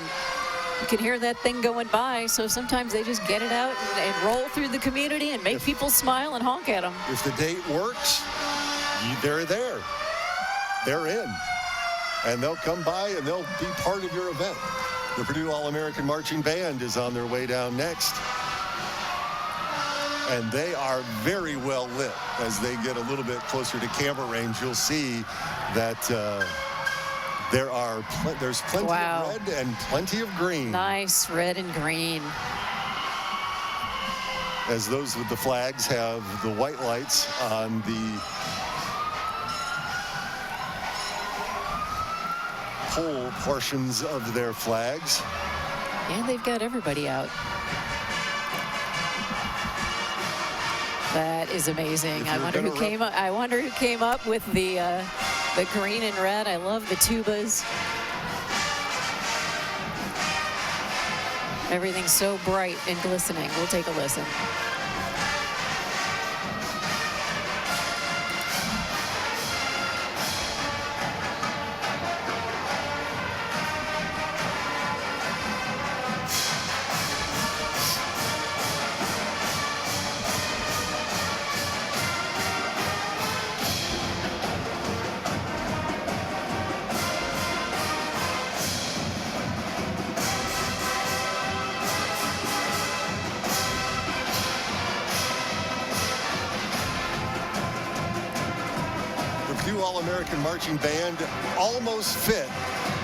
you can hear that thing going by, so sometimes they just get it out and roll through the community and make people smile and honk at them. If the date works, they're there. They're in. And they'll come by and they'll be part of your event. The Purdue All-American Marching Band is on their way down next. And they are very well lit. As they get a little bit closer to camera range, you'll see that there's plenty of red and plenty of green. Nice red and green. As those with the flags have the white lights on the pole portions of their flags. And they've got everybody out. That is amazing. I wonder who came up with the green and red. I love the tubas. Everything's so bright and glistening. We'll take a listen. All-American Marching Band almost fit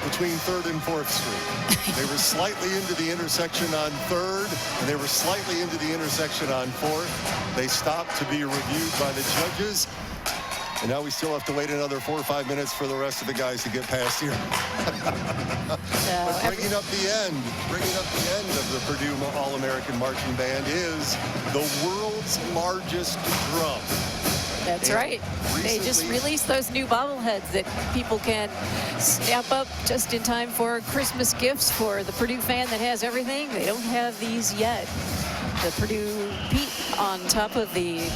between 3rd and 4th Street. They were slightly into the intersection on 3rd, and they were slightly into the intersection on 4th. They stopped to be reviewed by the judges, and now we still have to wait another 4 or 5 minutes for the rest of the guys to get past here. But bringing up the end of the Purdue All-American Marching Band is the world's largest drum. That's right. They just released those new bobbleheads that people can snap up just in time for Christmas gifts for the Purdue fan that has everything. They don't have these yet. The Purdue Pete on top of the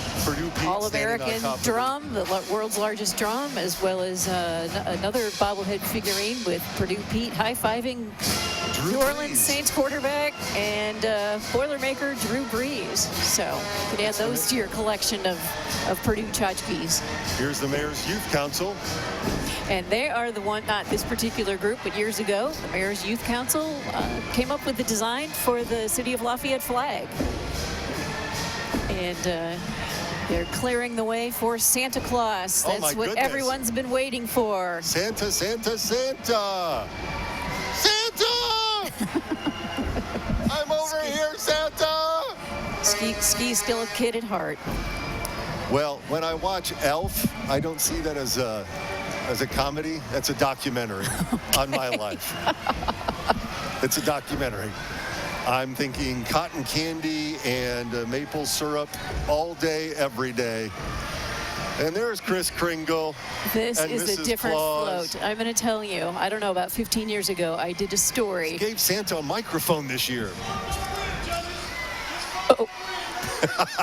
All-American drum, the world's largest drum, as well as another bobblehead figurine with Purdue Pete high-fiving New Orleans Saints quarterback and Boilermaker Drew Brees. So you can add those to your collection of Purdue tchotchkes. Here's the Mayor's Youth Council. And they are the one, not this particular group, but years ago, the Mayor's Youth Council came up with the design for the City of Lafayette flag. And they're clearing the way for Santa Claus. That's what everyone's been waiting for. Santa, Santa, Santa! Santa! I'm over here, Santa! Ski's still a kid at heart. Well, when I watch Elf, I don't see that as a comedy. That's a documentary on my life. It's a documentary. I'm thinking cotton candy and maple syrup all day, every day. And there's Kris Kringle. This and is Mrs. a different Claus. float. I'm going to tell you, I don't know, about 15 years ago, I did a story. He gave Santa a microphone this year. Oh.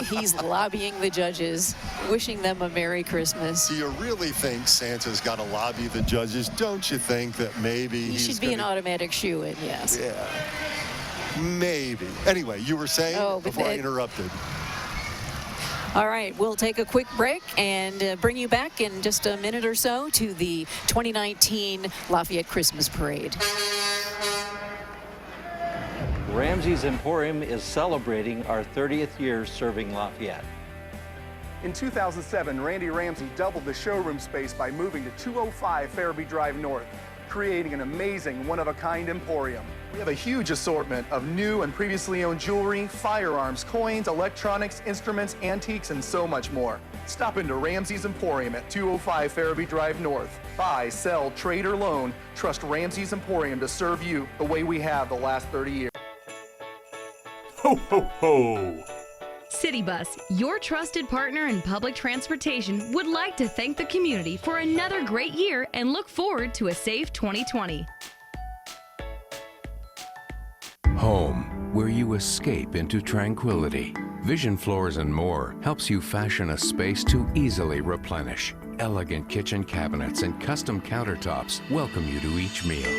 He's lobbying the judges, wishing them a Merry Christmas. Do you really think Santa's got to lobby the judges? Don't you think that maybe he should be an automatic shoo-in, yes. Yeah, maybe. Anyway, you were saying before I interrupted. All right, we'll take a quick break and bring you back in just a minute or so to the 2019 Lafayette Christmas Parade. Ramsey's Emporium is celebrating our 30th year serving Lafayette. In 2007, Randy Ramsey doubled the showroom space by moving to 205 Farabee Drive North, creating an amazing one-of-a-kind emporium. We have a huge assortment of new and previously owned jewelry, firearms, coins, electronics, instruments, antiques, and so much more. Stop into Ramsey's Emporium at 205 Farabee Drive North. Buy, sell, trade, or loan. Trust Ramsey's Emporium to serve you the way we have the last 30 years. Ho, ho, ho! City Bus, your trusted partner in public transportation, would like to thank the community for another great year and look forward to a safe 2020. Home, where you escape into tranquility. Vision Floors and More helps you fashion a space to easily replenish. Elegant kitchen cabinets and custom countertops welcome you to each meal.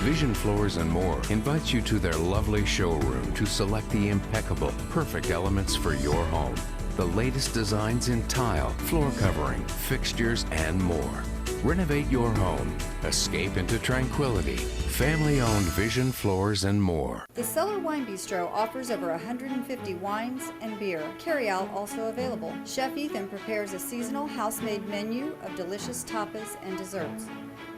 Vision Floors and More invites you to their lovely showroom to select the impeccable, perfect elements for your home. The latest designs in tile, floor covering, fixtures, and more. Renovate your home. Escape into tranquility. Family-owned Vision Floors and More. The Cellar Wine Bistro offers over 150 wines and beer. Carry-out also available. Chef Ethan prepares a seasonal house-made menu of delicious tapas and desserts.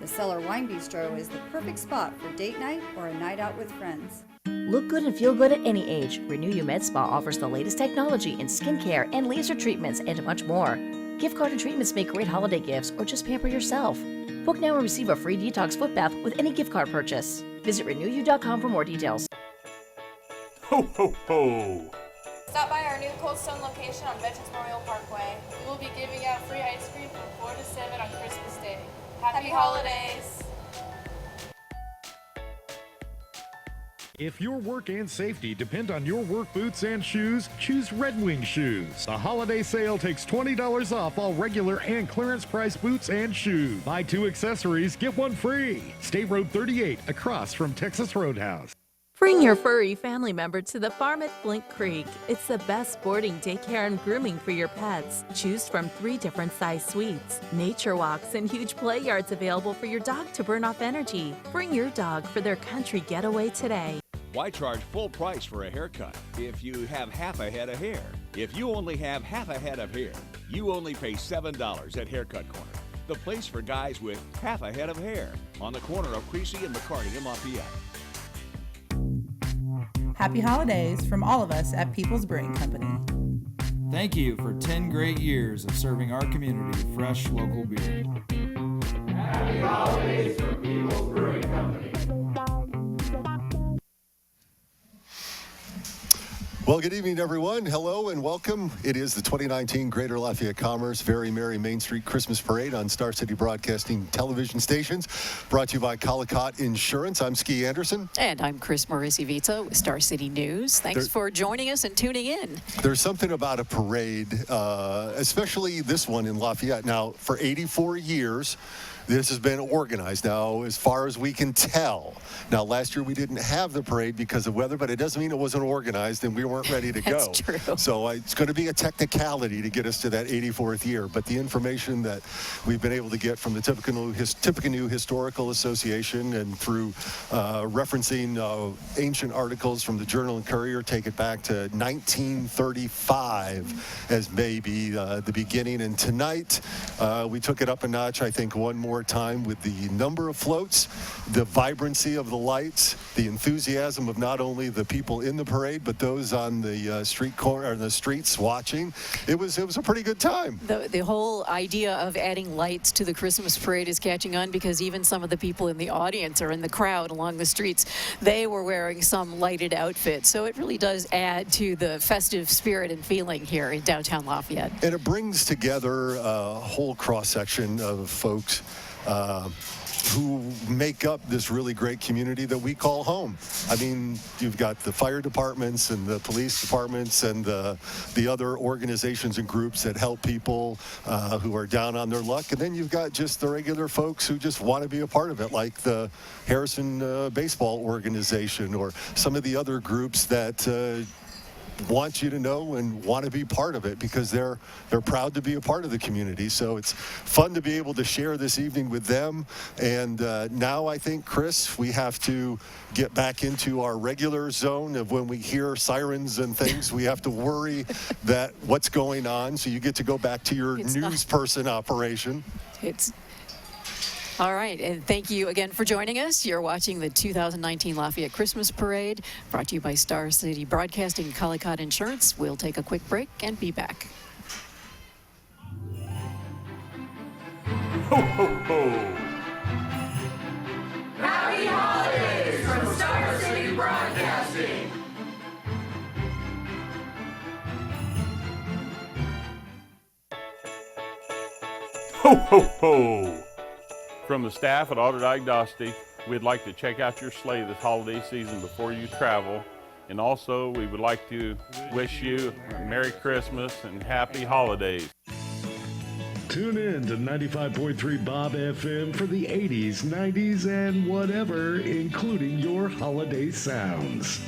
The Cellar Wine Bistro is the perfect spot for date night or a night out with friends. Look good and feel good at any age. Renew You Med Spa offers the latest technology in skincare and laser treatments and much more. Gift card and treatments make great holiday gifts or just pamper yourself. Book now and receive a free detox foot bath with any gift card purchase. Visit renewyou.com for more details. Ho, ho, ho! Stop by our new Cold Stone location on Veterans Memorial Parkway. We will be giving out free ice cream from 4 to 7 on Christmas Day. Happy holidays! If your work and safety depend on your work boots and shoes, choose Red Wing Shoes. The holiday sale takes $20 off all regular and clearance price boots and shoes. Buy 2 accessories, get 1 free. State Road 38, across from Texas Roadhouse. Bring your furry family member to the farm at Flint Creek. It's the best sporting daycare and grooming for your pets. Choose from 3 different size suites, nature walks, and huge play yards available for your dog to burn off energy. Bring your dog for their country getaway today. Why charge full price for a haircut if you have half a head of hair? If you only have half a head of hair, you only pay $7 at Haircut Corner, the place for guys with half a head of hair, on the corner of Creasy and McCarty in Lafayette. Happy holidays from all of us at People's Brewing Company. Thank you for 10 great years of serving our community with fresh local beer. Happy holidays from People's Brewing Company. Well, good evening, everyone. Hello and welcome. It is the 2019 Greater Lafayette Commerce Very Merry Main Street Christmas Parade on Star City Broadcasting television stations, brought to you by Collicott Insurance. I'm Ski Anderson. And I'm Chris Morisi-Vita with Star City News. Thanks for joining us and tuning in. There's something about a parade, especially this one in Lafayette. Now, for 84 years, this has been organized now, as far as we can tell. Now, last year we didn't have the parade because of weather, but it doesn't mean it wasn't organized and we weren't ready to go. That's true. So it's going to be a technicality to get us to that 84th year. But the information that we've been able to get from the Tippecanoe Historical Association and through referencing ancient articles from the Journal and Courier take it back to 1935 as maybe the beginning. And tonight we took it up a notch, I think, one more time with the number of floats, the vibrancy of the lights, the enthusiasm of not only the people in the parade but those on the street corner or the streets watching. It was a pretty good time. The whole idea of adding lights to the Christmas parade is catching on because even some of the people in the audience or in the crowd along the streets, they were wearing some lighted outfits. So it really does add to the festive spirit and feeling here in downtown Lafayette. And it brings together a whole cross-section of folks who make up this really great community that we call home. I mean, you've got the fire departments and the police departments and the other organizations and groups that help people who are down on their luck. And then you've got just the regular folks who just want to be a part of it, like the Harrison Baseball Organization or some of the other groups that want you to know and want to be part of it because they're proud to be a part of the community. So it's fun to be able to share this evening with them. And now I think, Chris, we have to get back into our regular zone of when we hear sirens and things, we have to worry that what's going on. So you get to go back to your news person operation. All right, and thank you again for joining us. You're watching the 2019 Lafayette Christmas Parade, brought to you by Star City Broadcasting and Collicott Insurance. We'll take a quick break and be back. Ho, ho, ho! Happy holidays from Star City Broadcasting! Ho, ho, ho! From the staff at Auto Diagnostic, we'd like to check out your sleigh this holiday season before you travel. And also, we would like to wish you a Merry Christmas and Happy Holidays. Tune in to 95.3 Bob FM for the 80s, 90s, and whatever, including your holiday sounds.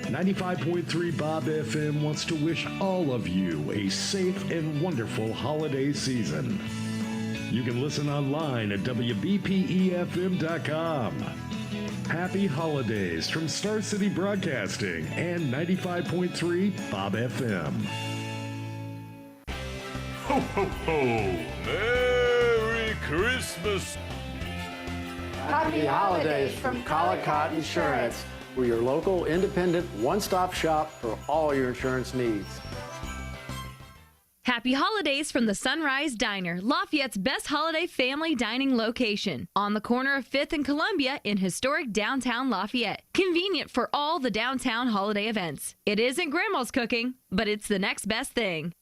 95.3 Bob FM wants to wish all of you a safe and wonderful holiday season. You can listen online at WBPEFM.com. Happy holidays from Star City Broadcasting and 95.3 Bob FM. Ho, ho, ho! Merry Christmas! Happy holidays from Collicott Insurance. We're your local independent one-stop shop for all your insurance needs. Happy holidays from the Sunrise Diner, Lafayette's best holiday family dining location. On the corner of 5th and Columbia in historic downtown Lafayette. Convenient for all the downtown holiday events. It isn't grandma's cooking, but it's the next best thing.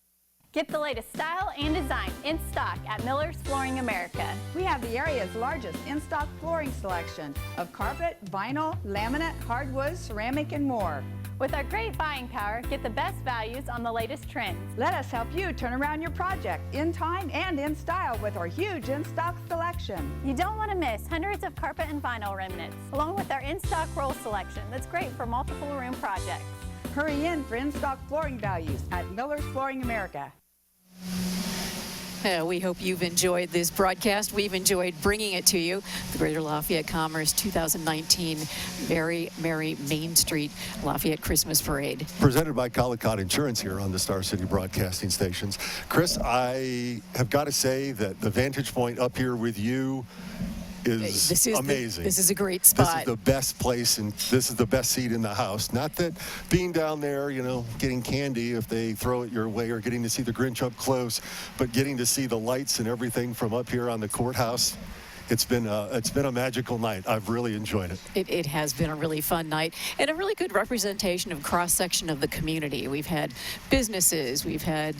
Get the latest style and design in stock at Miller's Flooring America. We have the area's largest in-stock flooring selection of carpet, vinyl, laminate, hardwood, ceramic, and more. With our great buying power, get the best values on the latest trends. Let us help you turn around your project in time and in style with our huge in-stock selection. You don't want to miss hundreds of carpet and vinyl remnants, along with our in-stock roll selection that's great for multiple room projects. Hurry in for in-stock flooring values at Miller's Flooring America. We hope you've enjoyed this broadcast. We've enjoyed bringing it to you. The Greater Lafayette Commerce 2019 Very Merry Main Street Lafayette Christmas Parade. Presented by Collicott Insurance here on the Star City Broadcasting Stations. Chris, I have got to say that the vantage point up here with you is amazing. This is a great spot. This is the best place, and this is the best seat in the house. Not that being down there, you know, getting candy if they throw it your way, or getting to see the Grinch up close, but getting to see the lights and everything from up here on the courthouse. It's been a magical night. I've really enjoyed it. It has been a really fun night and a really good representation of cross-section of the community. We've had businesses, we've had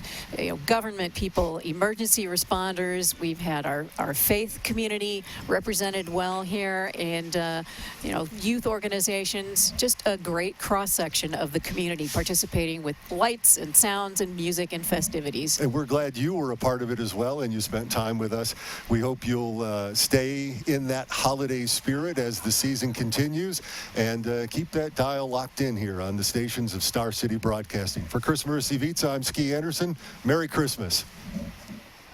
government people, emergency responders, we've had our faith community represented well here, and youth organizations. Just a great cross-section of the community participating with lights and sounds and music and festivities. And we're glad you were a part of it as well, and you spent time with us. We hope you'll stay in that holiday spirit as the season continues, and keep that dial locked in here on the stations of Star City Broadcasting. For Chris Mercy Vitz, I'm Ski Anderson. Merry Christmas.